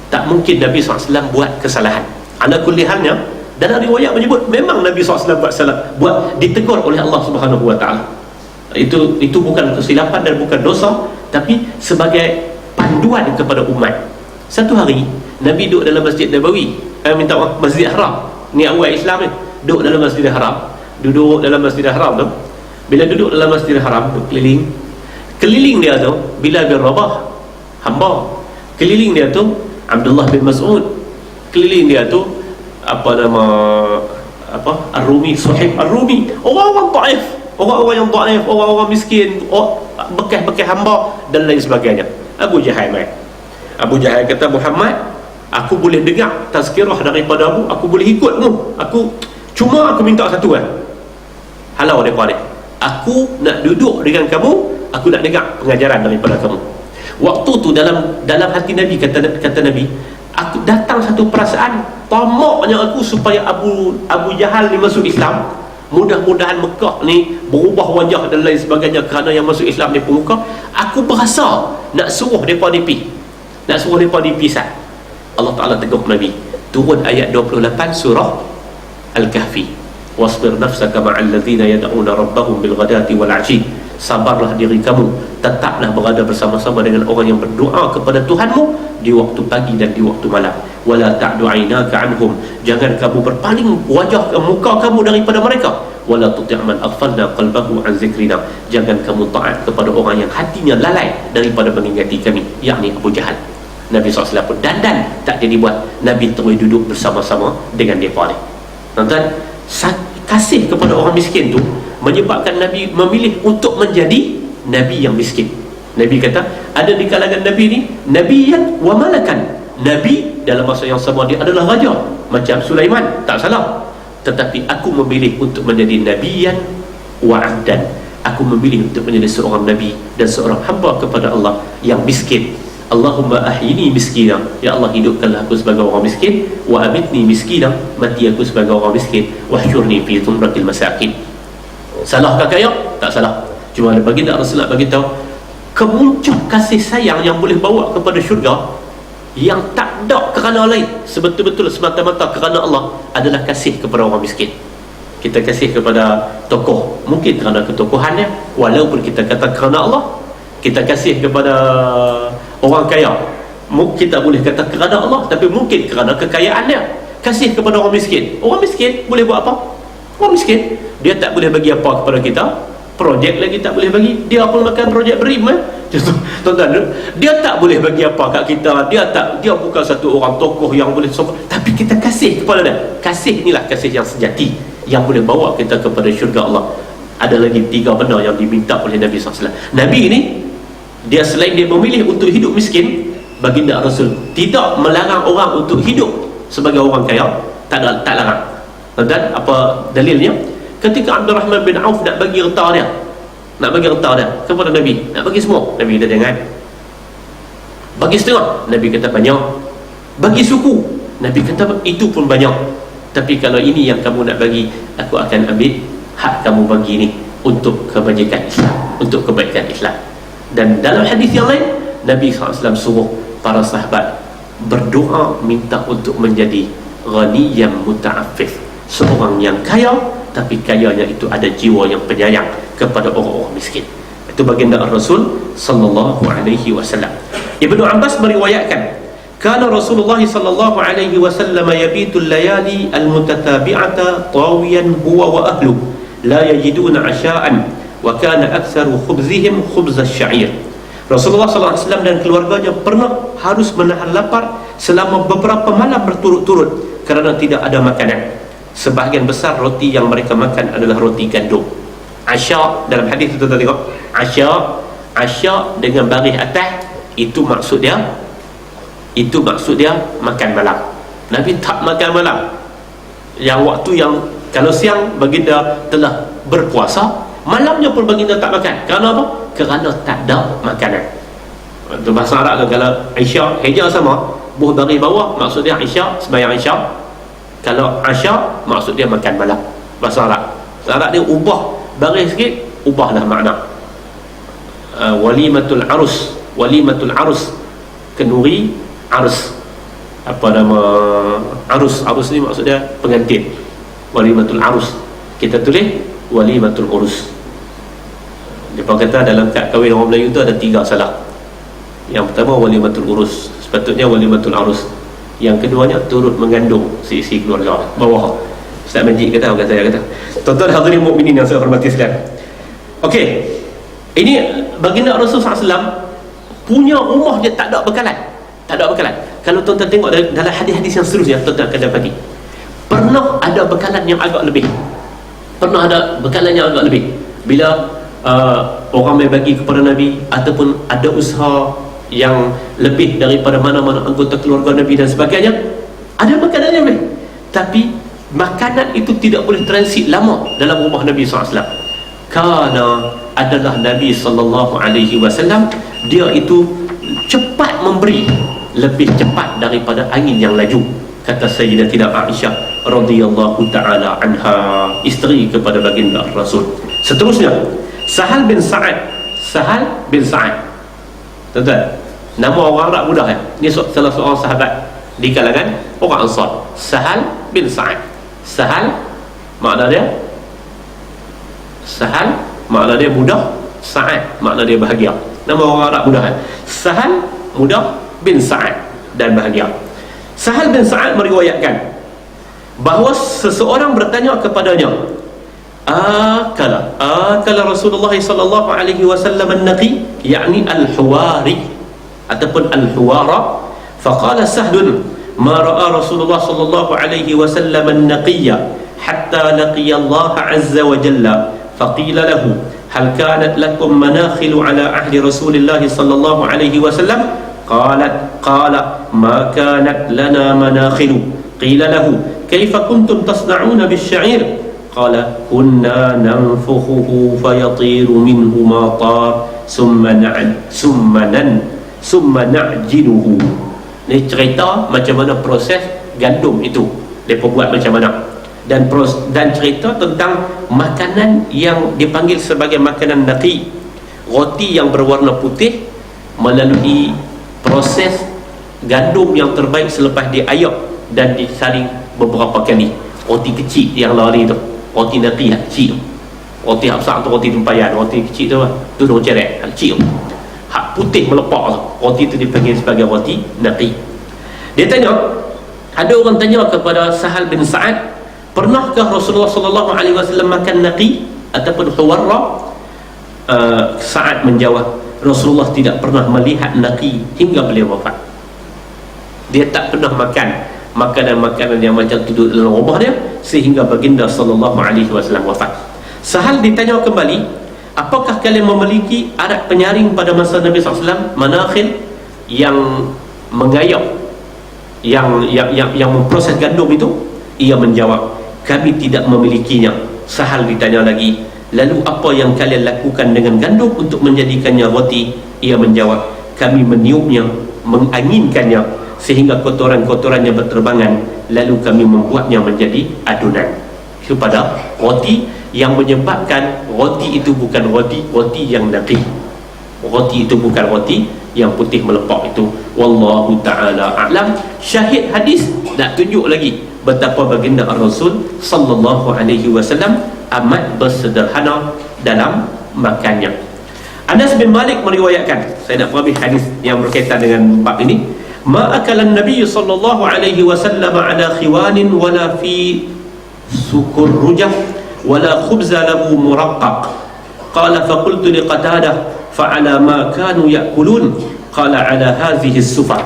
tak mungkin Nabi SAW buat kesalahan. Ala kulli halnya, dalam riwayat menyebut memang Nabi SAW buat ditegur oleh Allah Subhanahu Wa Taala. Itu bukan kesilapan dan bukan dosa, tapi sebagai panduan kepada umat. Satu hari Nabi duduk dalam Masjid Nabawi, Masjid Haram. Ni awal Islam ni. Duduk dalam Masjid Haram. Duduk dalam Masjid Haram tu. Bila duduk dalam Masjid Haram tu, keliling dia tu Bilal bin Rabah, hamba. Keliling dia tu Abdullah bin Mas'ud. Keliling dia tu Ar-Rumi, Suhaib Ar-Rumi. Orang-orang taif, orang-orang yang taif, orang-orang miskin, bekas-bekas hamba dan lain sebagainya. Abu Jahal mai. Abu Jahal kata, Muhammad, aku boleh dengar tazkirah daripadamu, aku boleh ikutmu. Aku minta satu kan. Halau mereka ni. Aku nak duduk dengan kamu, aku nak dengar pengajaran daripada kamu. Waktu tu dalam hati Nabi, kata Nabi, aku datang satu perasaan tamaknya aku supaya Abu Jahal ni masuk Islam. Mudah-mudahan Mekah ni berubah wajah dan lain sebagainya kerana yang masuk Islam ni pemuka. Aku berasa nak suruh mereka ni pi, nak suruh mereka ni pisah. Allah Ta'ala tegur Nabi, turun ayat 28 surah Al-Kahfi, wasbir nafsaka ma'al ladzina yad'una rabbahum bil ghadati wal 'ashi. Sabarlah diri kamu, tetaplah berada bersama-sama dengan orang yang berdoa kepada Tuhanmu di waktu pagi dan di waktu malam. Wala ta'du 'ainaka 'anhum, jangan kamu berpaling wajah muka kamu daripada mereka. Wala tuti' man aghfalna qalbahu 'an zikrina, jangan kamu taat kepada orang yang hatinya lalai daripada mengingati kami, yakni Abu Jahal. Nabi SAW pun dandan tak jadi buat. Nabi terus duduk bersama-sama dengan mereka ni. Tuan-tuan, kasih kepada orang miskin tu menyebabkan Nabi memilih untuk menjadi Nabi yang miskin. Nabi kata, ada di kalangan Nabi ni Nabiyan wa malakan. Nabi dalam masa yang sama dia adalah raja, macam Sulaiman, tak salah. Tetapi aku memilih untuk menjadi Nabiyan wa abdan. Aku memilih untuk menjadi seorang Nabi dan seorang hamba kepada Allah yang miskin. Allahumma ahyini miskina, ya Allah hidupkanlah aku sebagai orang miskin, wa amitni miskina, mati aku sebagai orang miskin, wahsyurni fi zumratil masakin. Salahkah kaya? Tak salah. Cuma baginda Rasulullah bagi tahu kemuncak kasih sayang yang boleh bawa kepada syurga, yang tak ada kerana lain, sebetul-betul semata-mata kerana Allah, adalah kasih kepada orang miskin. Kita kasih kepada tokoh, mungkin kerana ketokohannya, walaupun kita kata kerana Allah. Kita kasih kepada orang kaya, kita boleh kata kerana Allah, tapi mungkin kerana kekayaannya. Kasih kepada orang miskin boleh buat apa? Orang miskin, dia tak boleh bagi apa kepada kita, projek lagi tak boleh bagi. Dia pun makan projek berim tuan-tuan, dia tak boleh bagi apa kat kita. Dia bukan satu orang tokoh yang boleh sokong, tapi kita kasih kepada dia. Kasih inilah kasih yang sejati, yang boleh bawa kita kepada syurga Allah. Ada lagi 3 benda yang diminta oleh Nabi SAW. Nabi ini, dia selain dia memilih untuk hidup miskin, baginda Rasul tidak melarang orang untuk hidup sebagai orang kaya. Tak larang. Dan apa dalilnya? Ketika Abdurrahman bin Auf nak bagi harta dia kepada Nabi, nak bagi semua, Nabi kata jangan. Bagi setengah, Nabi kata banyak. Bagi suku, Nabi kata itu pun banyak. Tapi kalau ini yang kamu nak bagi, aku akan ambil hak kamu bagi ni untuk kebajikan Islam, untuk kebaikan Islam. Dan dalam hadis yang lain, Nabi SAW suruh para sahabat berdoa minta untuk menjadi ghaniyan muta'affif, seorang yang kaya tapi kayanya itu ada jiwa yang penyayang kepada orang-orang miskin. Itu baginda Rasul sallallahu alaihi wasallam. Ibnu Abbas meriwayatkan, kana Rasulullah sallallahu alaihi wasallam yabitu al-layali al-mutatabi'ata tawiyan huwa wa ahluhu la yajiduna 'asha'an wa kana aktsaru khubzihim khubz asy-sya'ir. Rasulullah sallallahu alaihi wasallam dan keluarganya pernah harus menahan lapar selama beberapa malam berturut-turut kerana tidak ada makanan. Sebahagian besar roti yang mereka makan adalah roti gandum. Asya' dalam hadis itu tuan tengok, asya' dengan baris atas itu maksud dia makan malam. Nabi tak makan malam. Yang waktu yang kalau siang baginda telah berpuasa, malamnya pun baginda tak makan. Kerana apa? Kerana tak ada makanan. Itu bahasa Arab kalau Isya hija sama, buh baris bawah maksud dia Isya, sembahyang Isya. Kalau Asya maksud dia makan malam. Bahasa Arab. Bahasa Arab dia ubah baris sikit, ubahlah makna. Walimatul arus kenduri arus, apa nama arus ni maksud dia pengantin. Walimatul arus kita tulis walimatul urus. Dia kata dalam kad kahwin orang Melayu tu ada 3 salah. Yang pertama walimatul urus, sepatutnya walimatul arus. Yang keduanya turut mengandung si keluarga bawah. Ustaz Majid kata, bukan saya kata. Tuan-tuan hadirin mukminin yang saya hormati sekalian. Okey, ini baginda Rasulullah SAW punya rumah dia tak ada bekalan. Kalau tuan-tuan tengok dalam hadis-hadis yang seterusnya, tuan-tuan akan dapati pernah ada bekalan yang agak lebih. Bila orang mai bagi kepada Nabi, ataupun ada usaha yang lebih daripada mana-mana anggota keluarga Nabi dan sebagainya, ada makanan yang lebih. Tapi makanan itu tidak boleh transit lama dalam rumah Nabi SAW. Kerana adalah Nabi SAW, dia itu cepat memberi, lebih cepat daripada angin yang laju. Kata Sayyidatina Aisyah radhiyallahu ta'ala anha, isteri kepada baginda Rasul. Seterusnya Sahal bin Sa'ad. Tuan-tuan, nama orang Arab mudah ya. Ini salah seorang sahabat di kalangan orang Ansar. Sahal bin Sa'ad. Sahal makna dia mudah, Sa'ad makna dia bahagia. Nama orang Arab mudah ya. Sahal mudah bin Sa'ad dan bahagia. Sahal bin Sa'ad meriwayatkan bahawa seseorang bertanya kepadanya, akala Rasulullah sallallahu alaihi wasallam an-naqi, yakni al-huwari ataupun al-huwara. Faqala Sahlun, ma ra'a Rasulullah sallallahu alaihi wasallam an-naqiyya hatta laqiya Allah azza wa jalla. Faqila lahu, hal kanat lakum manakhil ala ahli Rasulillah sallallahu alaihi wasallam? Qala ma kanat lana manakhil. Qila lahu, kaifa kuntum tasna'una bis-sya'ir? Qala kunna nanfukhuhu fayatiru minhu ma tar summa na'jinuhu. Ini cerita macam mana proses gandum itu mereka buat macam mana, dan cerita tentang makanan yang dipanggil sebagai makanan naqi, roti yang berwarna putih melalui proses gandum yang terbaik selepas diayak dan disaring beberapa kali. Roti kecil yang lari tu, roti naqi kecil tu. Roti hak besar tu roti tempayan, roti kecil tu tudung cerek hak kecil tu. Hak putih melepak tu, roti tu dipanggil sebagai roti naqi. Dia tanya, ada orang tanya kepada Sahal bin Sa'ad, pernahkah Rasulullah sallallahu alaihi wasallam makan naqi ataupun huwarra? Sa'ad menjawab, Rasulullah tidak pernah melihat naqi hingga beliau wafat. Dia tak pernah makan makanan-makanan yang macam tu dalam rumah dia sehingga baginda sallallahu alaihi wasallam wafat. Sahal ditanya kembali, apakah kalian memiliki alat penyaring pada masa Nabi SAW, manakhil yang mengayap, yang memproses gandum itu? Ia menjawab, kami tidak memilikinya. Sahal ditanya lagi, lalu apa yang kalian lakukan dengan gandum untuk menjadikannya roti? Ia menjawab, kami meniupnya, menganginkannya sehingga kotoran-kotorannya berterbangan, lalu kami membuatnya menjadi adunan. Itu pada roti yang menyebabkan roti itu bukan roti yang naqi. Roti itu bukan roti, yang putih melepak itu. Wallahu ta'ala a'lam. Syahid hadis nak tunjuk lagi betapa baginda Rasul sallallahu alaihi wasallam amat bersederhana dalam makannya. Anas bin Malik meriwayatkan, saya nak fahami hadis yang berkaitan dengan bab ini. Ma akala an-nabiy sallallahu alaihi wasallam ala khiwanin wala fi sukur rujah wala khubza lahu muraqqaq. Qala fa qultu li Qatadah fa ala ma kanu ya'kulun. Qala ala hadhihi as-sufah.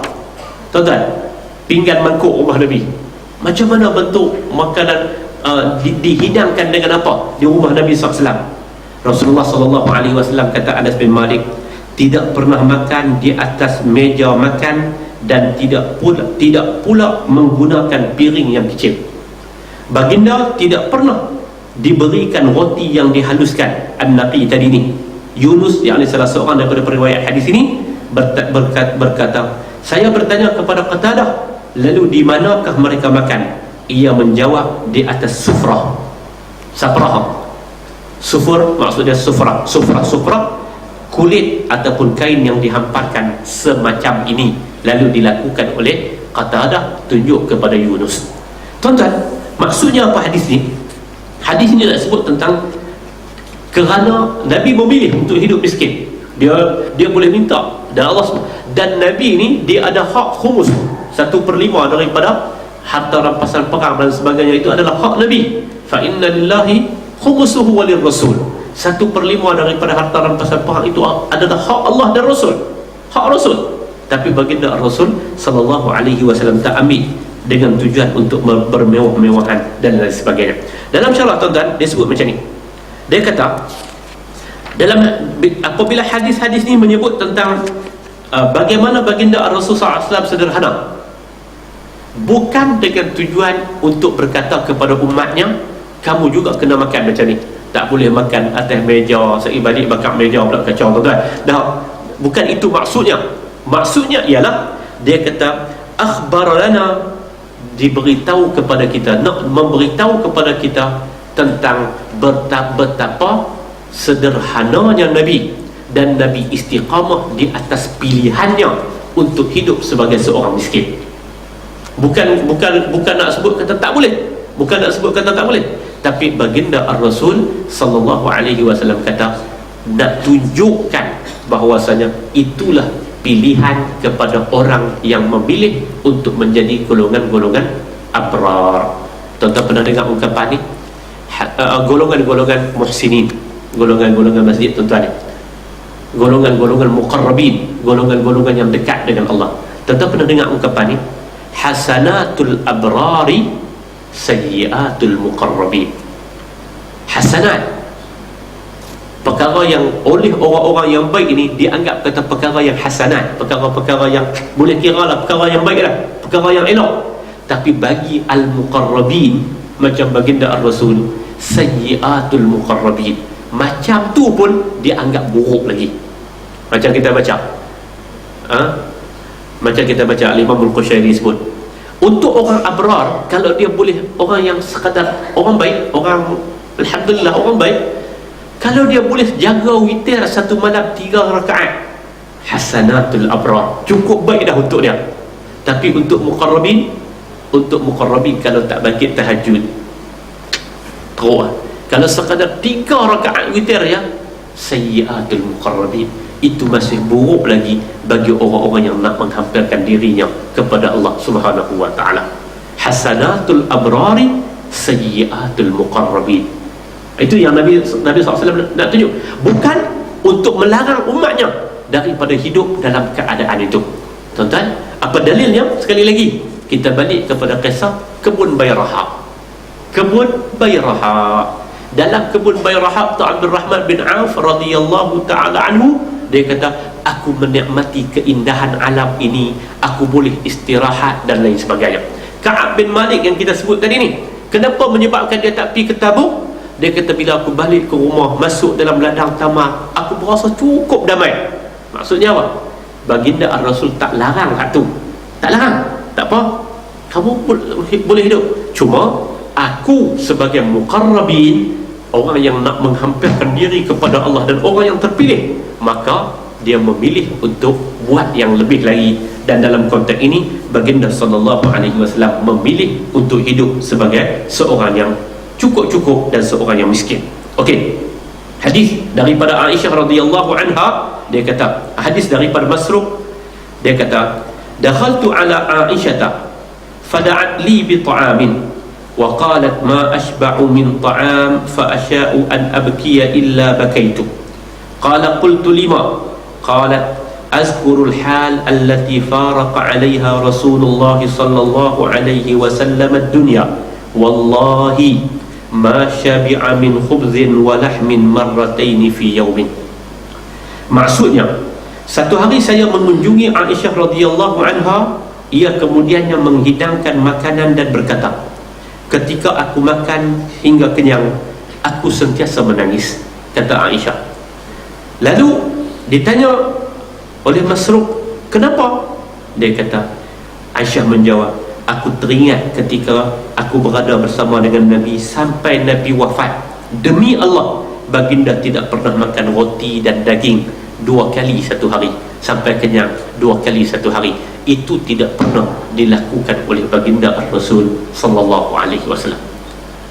Tuan-tuan, pinggan mangkuk rumah Nabi, macam mana bentuk makanan dihidangkan dengan apa di rumah Nabi SAW? Rasulullah SAW kata Anas bin Malik, tidak pernah makan di atas meja makan dan tidak pula menggunakan piring yang kecil. Baginda tidak pernah diberikan roti yang dihaluskan. An-Naqi tadi ni, Yunus yang salah seorang daripada periwayat hadis ini berkata, saya bertanya kepada Qatadah, lalu di manakah mereka makan? Ia menjawab, di atas sufrah. Saprah, sufur maksudnya sufrah. Sufrah kulit ataupun kain yang dihamparkan semacam ini, lalu dilakukan oleh Qatadah tunjuk kepada Yunus. Tuan-tuan, maksudnya apa hadis ni? Hadis ini nak sebut tentang kerana Nabi memilih untuk hidup miskin, dia boleh minta dan Allah, dan Nabi ni dia ada hak khumus 1/5 daripada harta rampasan perang dan sebagainya, itu adalah hak Nabi. Fa inna lillahi khumusuhu walir rasul. 1/5 daripada harta rampasan perang itu adalah hak Allah dan Rasul, hak Rasul. Tapi baginda Rasul sallallahu alaihi wasallam tak ambil dengan tujuan untuk bermewah-mewahan dan lain sebagainya. Dalam syarah tuan-tuan dia sebut macam ni. Dia kata dalam apabila hadis-hadis ni menyebut tentang bagaimana baginda Rasul SAW sederhana, bukan dengan tujuan untuk berkata kepada umatnya, kamu juga kena makan macam ni, tak boleh makan atas meja, seibalik bakar meja pula kacau, tuan-tuan. Dah, bukan itu maksudnya. Maksudnya ialah dia kata akhbarana, diberitahu kepada kita, nak memberitahu kepada kita tentang betapa sederhananya Nabi, dan Nabi istiqamah di atas pilihannya untuk hidup sebagai seorang miskin. Bukan nak sebut kata tak boleh, tapi baginda Ar-Rasul sallallahu alaihi wasallam kata nak tunjukkan bahawasanya itulah pilihan kepada orang yang memilih untuk menjadi golongan-golongan abrar. Tuan-tuan pernah dengar ungkapan ni? Golongan-golongan muhsinin, golongan-golongan masjid, tuan-tuan, golongan-golongan muqarrabin, golongan-golongan yang dekat dengan Allah. Tuan-tuan pernah dengar ungkapan ni? Hasanatul abrari sayyiatul muqarrabin. Hasanat, perkara yang oleh orang-orang yang baik ini dianggap kata perkara yang hasanat, perkara-perkara yang boleh kira lah perkara yang baik lah, perkara yang elok. Tapi bagi al-muqarrabin macam baginda Ar-Rasul, sayyiatul muqarrabin, macam tu pun dianggap buruk lagi. Macam kita baca macam kita baca Al-Imam Al-Qushairi sebut, untuk orang abrar, kalau dia boleh, orang yang sekadar orang baik, orang alhamdulillah orang baik, kalau dia boleh jaga witir satu malam 3 rakaat, hasanatul abrar, cukup baik dah untuk dia. Tapi untuk muqarrabin kalau tak bangkit tahajud, teruk. Kalau sekadar 3 rakaat witir ya, sayyiatul muqarrabin, itu masih buruk lagi bagi orang-orang yang nak menghampirkan dirinya kepada Allah Subhanahu wa taala. Hasanatul abrari sayyiatul muqarrabin, itu yang Nabi SAW nak tunjuk, bukan untuk melarang umatnya daripada hidup dalam keadaan itu. Tuan-tuan, apa dalilnya? Sekali lagi kita balik kepada kisah kebun Bayraha. Kebun Bayraha, dalam kebun Bayraha tu Abdul Rahman bin Auf radhiyallahu taala anhu, dia kata aku menikmati keindahan alam ini, aku boleh istirahat dan lain sebagainya. Ka'ab bin Malik yang kita sebut tadi ni, kenapa menyebabkan dia tak pergi ke Tabuk? Dia kata bila aku balik ke rumah, masuk dalam ladang tamar, aku berasa cukup damai. Maksudnya apa? Baginda Ar-Rasul tak larang hak tu, tak larang, tak apa, kamu boleh hidup. Cuma aku sebagai muqarrabin, orang yang nak menghampirkan diri kepada Allah dan orang yang terpilih, maka dia memilih untuk buat yang lebih lagi. Dan dalam konteks ini baginda sallallahu alaihi wasallam memilih untuk hidup sebagai seorang yang cukup-cukup dan seorang yang miskin. Okey. Hadis daripada Aisyah radhiyallahu anha, dia kata, hadis daripada Masruq, dia kata, dakhaltu ala Aisyah fada'at li bi ta'amin wa qalat ma ashba'u min ta'am fa asha'u an abkiya illa bakaitu. Qala qultu lima? Qalat azkurul hal allati faraqa 'alayha Rasulullah sallallahu alaihi wasallam ad-dunya wallahi ma syabi'a min khubzin wa lahmin marrataini fi yawmin. Maksudnya, satu hari saya mengunjungi Aisyah radhiyallahu anha, ia kemudiannya menghidangkan makanan dan berkata, ketika aku makan hingga kenyang, aku sentiasa menangis, kata Aisyah. Lalu ditanya oleh Masruq, kenapa? Dia kata, Aisyah menjawab, aku teringat ketika aku berada bersama dengan Nabi sampai Nabi wafat. Demi Allah, baginda tidak pernah makan roti dan daging 2 kali satu hari sampai kenyang 2 kali satu hari. Itu tidak pernah dilakukan oleh baginda Rasul sallallahu alaihi wasallam.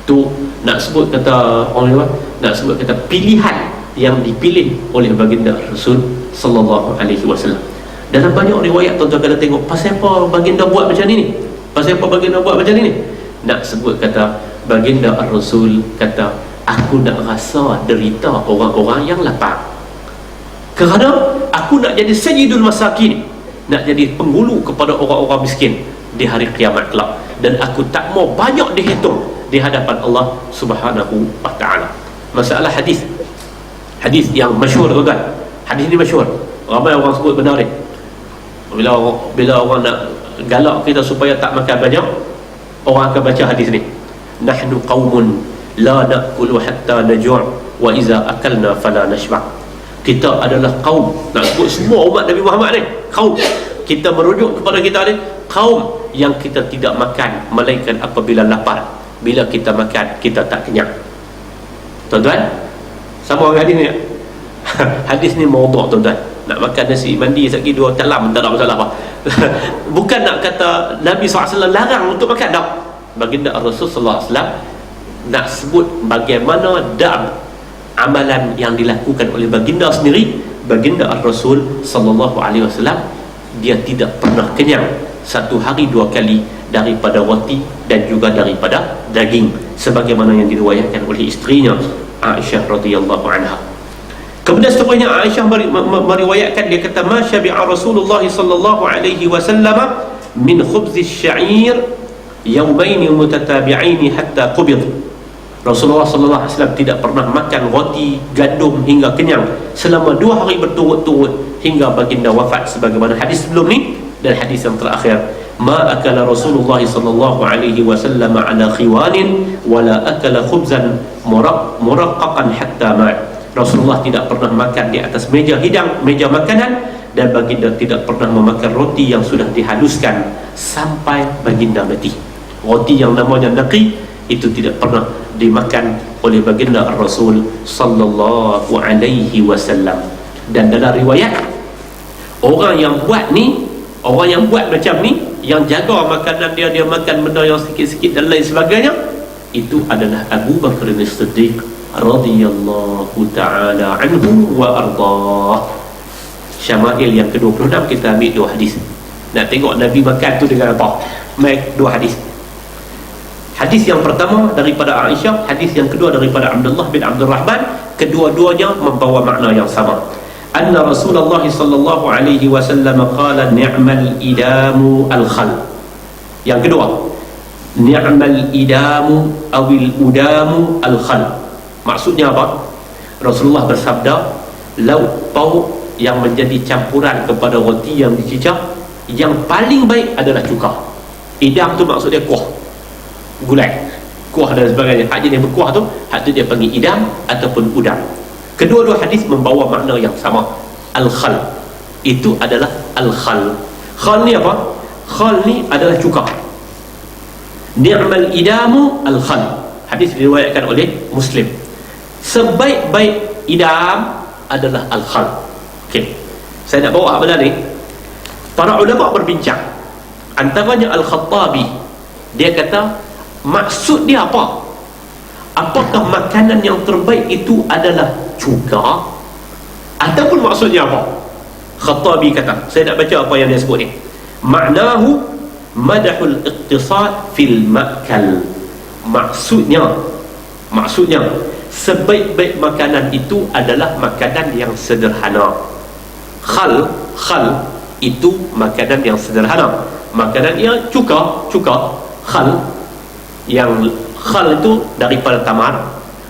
Tu nak sebut kata orang luar, nak sebut kata pilihan yang dipilih oleh baginda Rasul sallallahu alaihi wasallam. Dalam banyak riwayat tuan-tuan kena tengok, pasal apa baginda buat macam ni? Pasal apa baginda buat macam ni? Nak sebut kata baginda Rasul kata, aku nak rasa derita orang-orang yang lapar. Kerana aku nak jadi sayyidul masakin, nak jadi penghulu kepada orang-orang miskin di hari kiamat kelak, dan aku tak mau banyak dihitung di hadapan Allah Subhanahu wa taala. Masalah hadis yang masyhur tuan-tuan. Hadis ni masyhur. Ramai orang sebut benar ni. Bila orang nak galak kita supaya tak makan banyak, orang akan baca hadis ni. Nahnu qaumun la na'kulu hatta najur wa iza akalna fala nashba'. Kita adalah kaum, nak sebut semua umat Nabi Muhammad ni, kaum. Kita merujuk kepada kita ni, kaum yang kita tidak makan melainkan apabila lapar. Bila kita makan, kita tak kenyang. Tuan-tuan, sama dengan hadis ni. Hadis ni maudhu' tuan-tuan. Nak makan nasi mandi sekali 2 talam tak ada masalah apa. Bukan nak kata Nabi SAW larang untuk makan, tak. Baginda Rasulullah SAW nak sebut bagaimana amalan yang dilakukan oleh baginda sendiri. Baginda Rasul sallallahu alaihi wasallam, dia tidak pernah kenyang satu hari 2 kali daripada roti dan juga daripada daging, sebagaimana yang diriwayatkan oleh isterinya Aisyah radhiyallahu anha. Kemudian seterusnya Aisyah meriwayatkan, dia kata, ma syabi'a Rasulullah sallallahu alaihi wasallam min khubzi sya'ir yawmaini mutatabi'aini hatta qubid. Rasulullah sallallahu alaihi wasallam tidak pernah makan roti gandum hingga kenyang selama 2 hari berturut-turut hingga baginda wafat, sebagaimana hadis sebelum ni dan hadis yang terakhir. Ma akala Rasulullah sallallahu alaihi wasallam ala khiwanin wala akala khubzan muraqqaqan hatta ma'. Rasulullah tidak pernah makan di atas meja hidang, meja makanan, dan baginda tidak pernah memakan roti yang sudah dihaluskan sampai baginda mati. Roti yang namanya naqi itu tidak pernah dimakan oleh baginda Rasul sallallahu alaihi wasallam. Dan dalam riwayat, orang yang buat ni, orang yang buat macam ni, yang jaga makanan dia makan benda yang sikit-sikit dan lain sebagainya, itu adalah Abu Bakar As-Siddiq radhiyallahu ta'ala anhu wa ardah. Syama'il yang ke-26 kita ambil 2 hadis. Nak tengok Nabi makan tu dengan apa? Make 2 hadis. Hadis yang pertama daripada Aisyah, hadis yang kedua daripada Abdullah bin Abdul Rahman. Kedua-duanya membawa makna yang sama. Anna Rasulullah sallallahu alaihi wasallam qala ni'mal idamu al-khal. Yang kedua, ni'mal idamu awil udamu al-khal. Maksudnya apa? Rasulullah bersabda, lauk pauk yang menjadi campuran kepada roti yang dicicah, yang paling baik adalah cuka. Idam tu maksudnya kuah, gulai, kuah dan sebagainya. Hak jenis berkuah tu, hak tu dia panggil idam ataupun udam. Kedua-dua hadis membawa makna yang sama. Al-khal itu adalah al-khal. Khal ni apa? Khal ni adalah cuka. Ni'mal idamu al-khal. Hadis diriwayatkan oleh Muslim. Sebaik-baik idam adalah al-khal. Okey. Saya nak bawa benda ni. Para ulama berbincang. Antaranya Al-Khattabi, dia kata maksud dia apa? Apakah makanan yang terbaik itu adalah cuka, ataupun maksudnya apa? Khattabi kata, saya nak baca apa yang dia sebut ni. Ma'nahu madahul iqtisad fil ma'kal. Maksudnya sebaik-baik makanan itu adalah makanan yang sederhana. Khal itu makanan yang sederhana. Makanan yang cuka. Khal itu daripada tamar,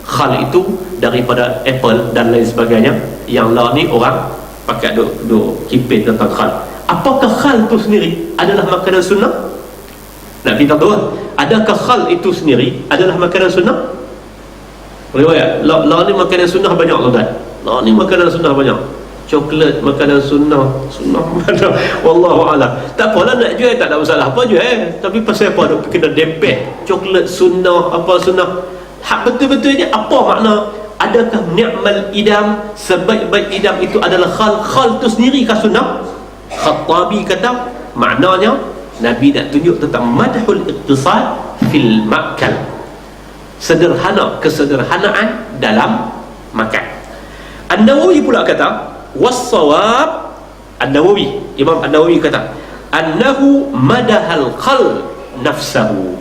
khal itu daripada apple dan lain sebagainya. Yang lah ni orang pakai duk kipit tentang khal. Apakah khal itu sendiri adalah makanan sunnah? Nak kita tahu, adakah khal itu sendiri adalah makanan sunnah? Riwayat lah ni makanan sunnah banyak tuan. Lah ni makanan sunnah banyak. Coklat makanan sunnah mana? Wallahu a'lam. Tak apalah nak jual, tak ada masalah, apa jual. Tapi pasal apa duk kena dempet coklat sunnah, apa sunnah? Hak betul-betulnya apa makna? Adakah ni'mal idam, sebaik-baik idam itu adalah khal tu sendiri kah sunnah? Khattabi kata maknanya Nabi nak tunjuk tentang madhul iqtisad fil ma'kal, kesederhanaan dalam makan. An-Nawawi pula kata was-sawab, Imam An-Nawawi kata annahu madahal khal nafsahu.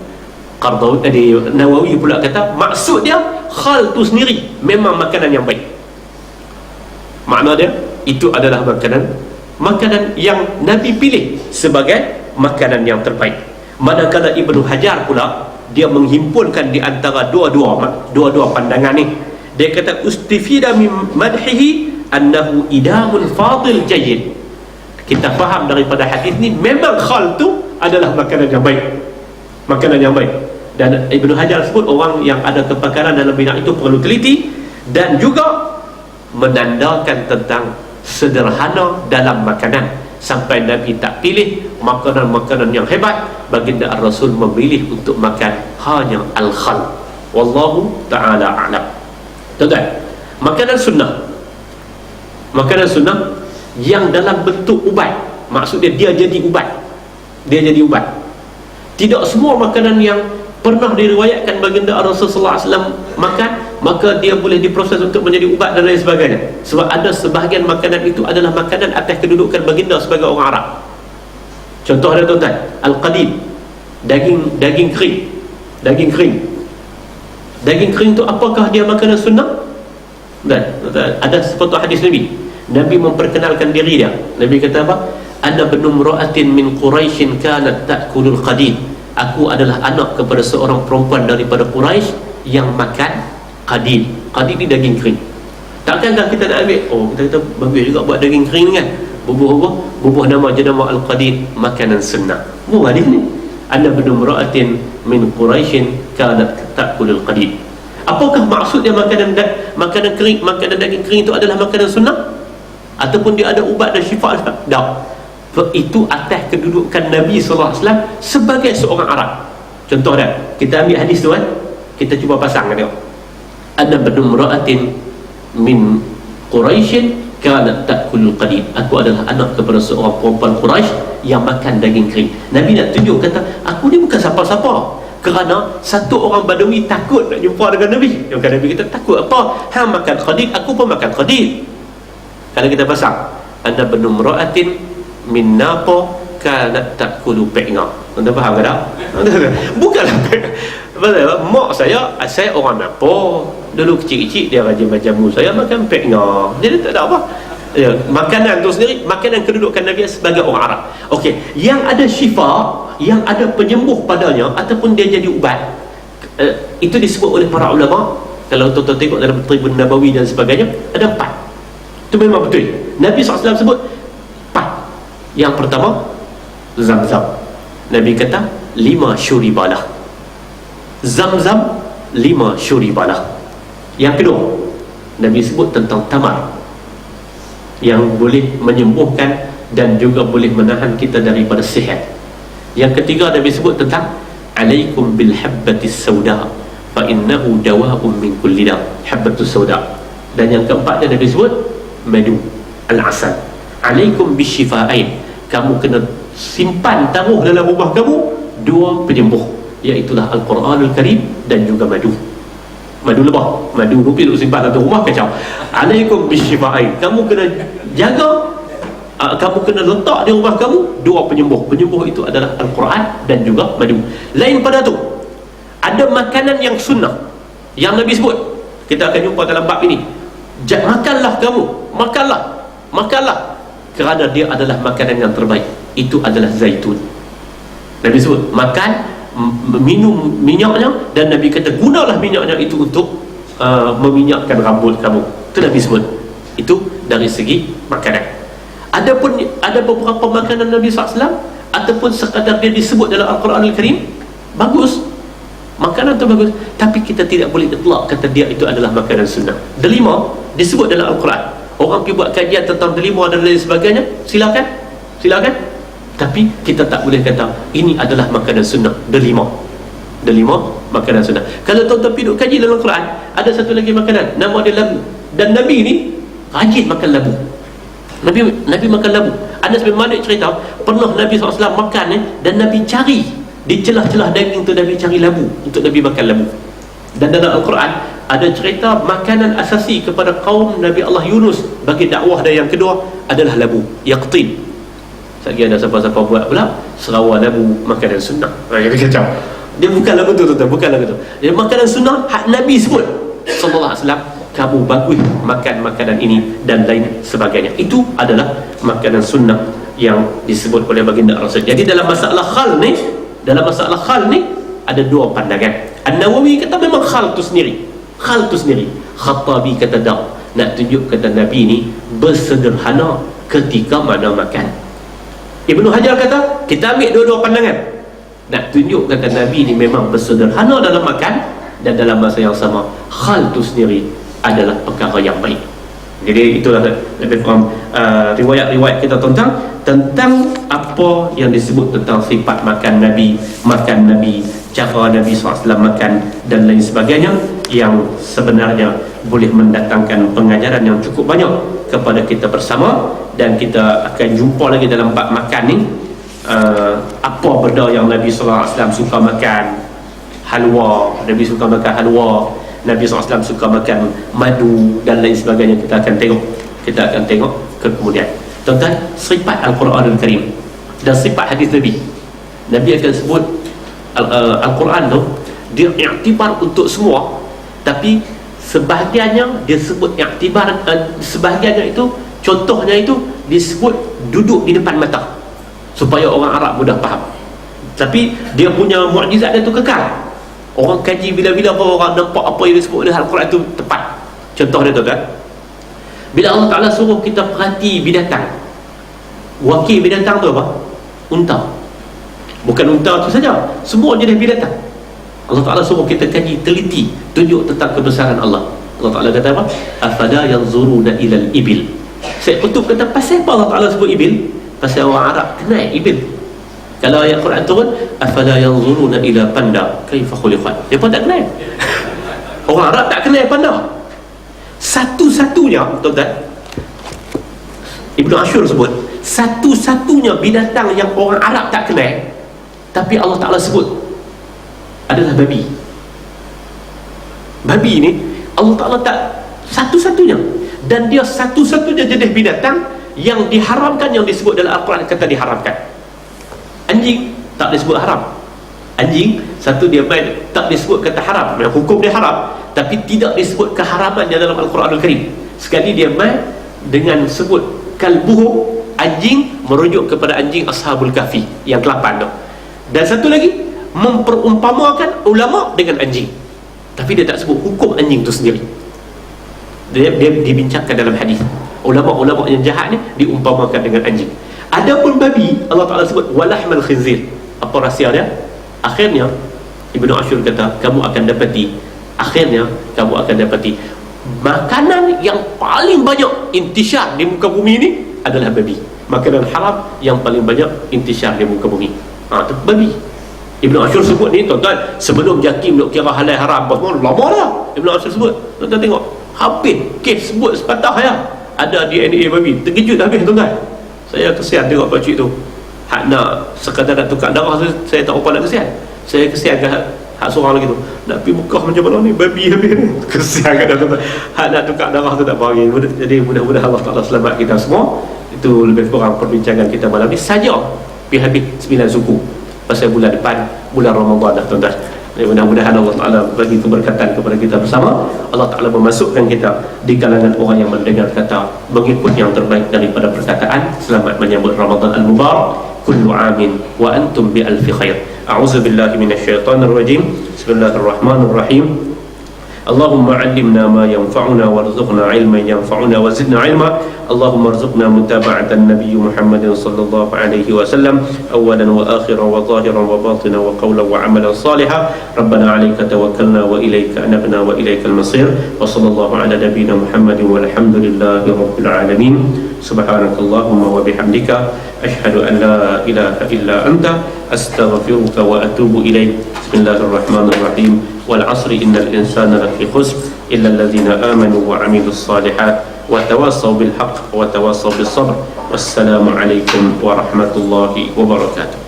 Nawawi pula kata maksud dia khal tu sendiri memang makanan yang baik. Makna dia itu adalah makanan yang Nabi pilih sebagai makanan yang terbaik. Manakala Ibnu Hajar pula dia menghimpunkan di antara dua-dua pandangan ni. Dia kata ustifida min madhihi annahu idamun fadil jayyid. Kita faham daripada hadis ni memang khal tu adalah makanan yang baik. Dan Ibnu Hajar sebut orang yang ada kepakaran dalam bidang itu perlu teliti dan juga menandakan tentang sederhana dalam makanan, sampai Nabi tak pilih makanan-makanan yang hebat. Baginda Ar-Rasul memilih untuk makan hanya al-khal. Wallahu ta'ala a'lam. Tuan-tuan, makanan sunnah yang dalam bentuk ubat, maksud dia jadi ubat. Tidak semua makanan yang pernah diriwayatkan baginda Rasul sallallahu alaihi wasallam makan maka dia boleh diproses untuk menjadi ubat dan lain sebagainya. Sebab ada sebahagian makanan itu adalah makanan atas kedudukan baginda sebagai orang Arab. Contoh dia tuan-tuan, al-qadid, daging kering. Daging kering tu apakah dia makanan sunnah? Dan ada sepotong hadis Nabi memperkenalkan diri dia. Nabi kata apa? Ana ibnu imra'atin min Quraisy kanat ta'kulul qadid. Aku adalah anak kepada seorang perempuan daripada Quraisy yang makan qadid. Qadid ni daging kering. Takkankah kita nak ambil, kita kata bagus juga buat daging kering kan, bubuh nama jenama al-qadid, makanan sunnah. Hadis ni ana ibnu imra'atin min Quraisy kanat ta'kulul qadid. Apakah maksud dia makanan kering, makanan daging kering itu adalah makanan sunnah? Ataupun dia ada ubat dan syifa? Tak. Itu atas kedudukan Nabi SAW sebagai seorang Arab. Contoh dia, kita ambil hadis tu kan, kita cuba pasang tengok. Ana ibnu imra'atin min Quraisy kanat ta'kulul qadid. Aku adalah anak kepada seorang perempuan Quraisy yang makan daging kering. Nabi nak tunjuk, kata aku ni bukan siapa-siapa. Kerana satu orang Badawi takut nak jumpa dengan Nabi. Maka Nabi kata, takut apa? Hang makan qadid, aku pun makan qadid. Kalau kita pasang, ana ibnu imra'atin min napa kanat ta'kulu pe'nga. Anda faham ke tak? Bukanlah mak saya orang Napa. Dulu kecil-kecil dia rajin jamu saya makan pe'nga. Jadi tak ada apa. Ya, makanan tu sendiri, makanan kedudukan Nabi sebagai orang Arab. Okey, yang ada syifa, yang ada penyembuh padanya ataupun dia jadi ubat, itu disebut oleh para ulama. Kalau tuan-tuan tengok dalam Tribun Nabawi dan sebagainya, ada 4. Itu memang betul. Nabi SAW sebut 4. Yang pertama, Zam-Zam. Nabi kata 5 syuribalah. Zam-Zam 5 syuribalah. Yang kedua, Nabi sebut tentang tamar, yang boleh menyembuhkan dan juga boleh menahan kita daripada sihir. Yang ketiga, Nabi sebut tentang alaikum bil habbatis sauda fa innahu dawa'un min kulli da. Habbatus sauda. Dan yang keempat, Nabi sebut madu, al-asal. alaikum bisyifa'ain, kamu kena simpan, taruh dalam rumah kamu dua penyembuh, iaitulah Al-Quranul Karim dan juga madu. Madu lebah, madu rupi duk simpan dalam rumah kacau. Alaikum bisyifa'ain, kamu kena jaga, kamu kena letak di rumah kamu dua penyembuh. Penyembuh itu adalah Al-Quran dan juga madu. Lain pada tu, ada makanan yang sunnah yang Nabi sebut, kita akan jumpa dalam bab ini. Makanlah kamu, makanlah kerana dia adalah makanan yang terbaik. Itu adalah zaitun. Nabi sebut makan, minum minyaknya, dan Nabi kata gunalah minyaknya itu untuk meminyakkan rambut kamu. Itu Nabi sebut. Itu dari segi makanan. Adapun ada beberapa makanan Nabi SAW ataupun sekadar dia disebut dalam Al-Quran Al-Karim, bagus, makanan itu bagus, tapi kita tidak boleh itlak kata dia itu adalah makanan sunnah. Delima disebut dalam Al-Quran. Orang pergi buat kajian tentang delima dan lain sebagainya, silakan, tapi kita tak boleh kata ini adalah makanan sunnah. Delima makanan sunnah. Kalau tuan-tuan pergi duk kaji dalam Al-Quran, ada satu lagi makanan, nama dia labu, dan Nabi ni rajin makan labu. Nabi makan labu. Anas bin Malik cerita pernah Nabi SAW makan dan Nabi cari di celah-celah daging tu, Nabi cari labu untuk Nabi makan labu. Dan dalam Al-Quran ada cerita makanan asasi kepada kaum Nabi Allah Yunus bagi dakwah dia yang kedua adalah labu, yaqtin. Lagi ada siapa-siapa buat pula serawa labu, makanan sunnah. Dia kacau. Dia bukan lagu tu, bukan lagu tu. Dia makanan sunnah hak Nabi sebut sallallahu alaihi wasallam, kamu bagus makan makanan ini dan lain sebagainya. Itu adalah makanan sunnah yang disebut oleh baginda Rasul. Jadi dalam masalah khal ni ada dua pandangan. An-Nawawi kata memang khal tu sendiri. Khattabi kata tak, nak tunjuk kata Nabi ni bersederhana ketika mana makan. Ibnu Hajar kata kita ambil dua-dua pandangan, nak tunjuk kata Nabi ni memang bersederhana dalam makan, dan dalam masa yang sama khal tu sendiri adalah perkara yang baik. Jadi itulah lebih kurang riwayat-riwayat kita tentang apa yang disebut tentang sifat makan Nabi, cara Nabi SAW makan dan lain sebagainya, yang sebenarnya boleh mendatangkan pengajaran yang cukup banyak kepada kita bersama. Dan kita akan jumpa lagi dalam bab makan ni, apa benda yang Nabi SAW suka makan. Halwa, Nabi suka makan halwa, Nabi SAW suka makan madu dan lain sebagainya. Kita akan tengok ke kemudian. Tuan-tuan, sifat Al-Quran Al-Karim dan sifat hadis Nabi, Nabi akan sebut Al-Quran tu dia iktibar untuk semua, tapi sebahagiannya dia sebut iktibar, sebahagiannya itu, contohnya itu disebut duduk di depan mata supaya orang Arab mudah faham. Tapi dia punya mukjizat dia tu kekal. Orang kaji bila-bila orang nampak apa yang disebut oleh Al-Quran itu tepat. Contoh dia tuan-tuan, bila Allah Ta'ala suruh kita perhati binatang, wakil binatang tu apa? Unta. Bukan unta tu saja, semua jenis binatang Allah Ta'ala suruh kita kaji, teliti, tunjuk tentang kebesaran Allah. Allah Ta'ala kata apa? Afala yanzuruna ilal ibil. Syekh Qutub kata pasal apa Allah Ta'ala sebut ibil? Pasal orang Arab kenal ibil. Kalau ayat Quran turun, afala yanzuruna ila panda kaifa khuliqat, dia pun tak kenal. Orang Arab tak kenal panda. Satu-satunya, tuan-tuan, Ibnu Ashur sebut, satu-satunya binatang yang orang Arab tak kenal tapi Allah Ta'ala sebut adalah babi. Babi ni Allah Ta'ala tak, satu-satunya, dan dia satu-satunya jenis binatang yang diharamkan, yang disebut dalam Al-Quran kata diharamkan. Anjing tak disebut haram. Anjing satu dia main tak disebut kata haram, hukum dia haram, tapi tidak disebut keharaman dia dalam Al-Quran Al-Karim. Sekali dia main dengan sebut kalbuhu, anjing, merujuk kepada anjing Ashabul Kahfi yang 8 tu. Dan satu lagi memperumpamakan ulama dengan anjing, tapi dia tak sebut hukum anjing tu sendiri. Dia dibincangkan dalam hadis. Ulama-ulama yang jahat ni diumpamakan dengan anjing. Adapun babi, Allah Ta'ala sebut walahmal khinzir. Apa rahsia dia? Akhirnya Ibnu Ashur kata kamu akan dapati makanan yang paling banyak intisyar di muka bumi ini adalah babi. Makanan haram yang paling banyak intisyar di muka bumi, itu babi. Ibnu Ashur sebut ni tuan-tuan, sebelum Jakim nak kira halal haram apa semua lama dah Ibnu Ashur sebut. Tuan-tuan tengok, hampir kes sebut sepatah ya. ada DNA babi. Terkejut habis tuan-tuan. Saya kesian tengok pakcik tu. Hak nak sekadar nak tukar darah tu, saya tak apa nak kesian. Saya kesian ke hak seorang lagi tu. Nak pergi Mekah macam mana ni, babi habis ni. Kesian kat tuan-tuan. Hak nak tukar darah tu tak bagi. Jadi mudah-mudahan Allah Ta'ala selamat kita semua. Itu lebih kurang perbincangan kita malam ni saja. Pergi habis 9 suku pasal bulan depan, bulan Ramadan dah tuan-tuan. Mudah-mudahan Allah Ta'ala bagi keberkatan kepada kita bersama. Allah Ta'ala memasukkan kita di kalangan orang yang mendengar kata, mengikut yang terbaik daripada perkataan. Selamat menyambut Ramadan Al-Mubarak. Kullu amin wa antum bi alfi khair. A'udzu billahi minasyaitonir rajim. Bismillahirrahmanirrahim. اللهم علمنا ما ينفعنا وارزقنا علما ينفعنا وزدنا علما. اللهم ارزقنا متابعة النبي محمد صلى الله عليه وسلم أولا وآخرا وظاهرا وباطنا وقولا وعملا صالحا. ربنا عليك توكلنا وإليك أنبنا وإليك المصير. وصلى الله على نبينا محمد والحمد لله رب العالمين. سبحانك اللهم وبحمدك أشهد أن لا إله إلا أنت أستغفرك وأتوب إليك. بسم الله الرحمن الرحيم. والعصر إن الإنسان لفي خسر إلا الذين آمنوا وعملوا الصالحات وتواصوا بالحق وتواصوا بالصبر. والسلام عليكم ورحمة الله وبركاته.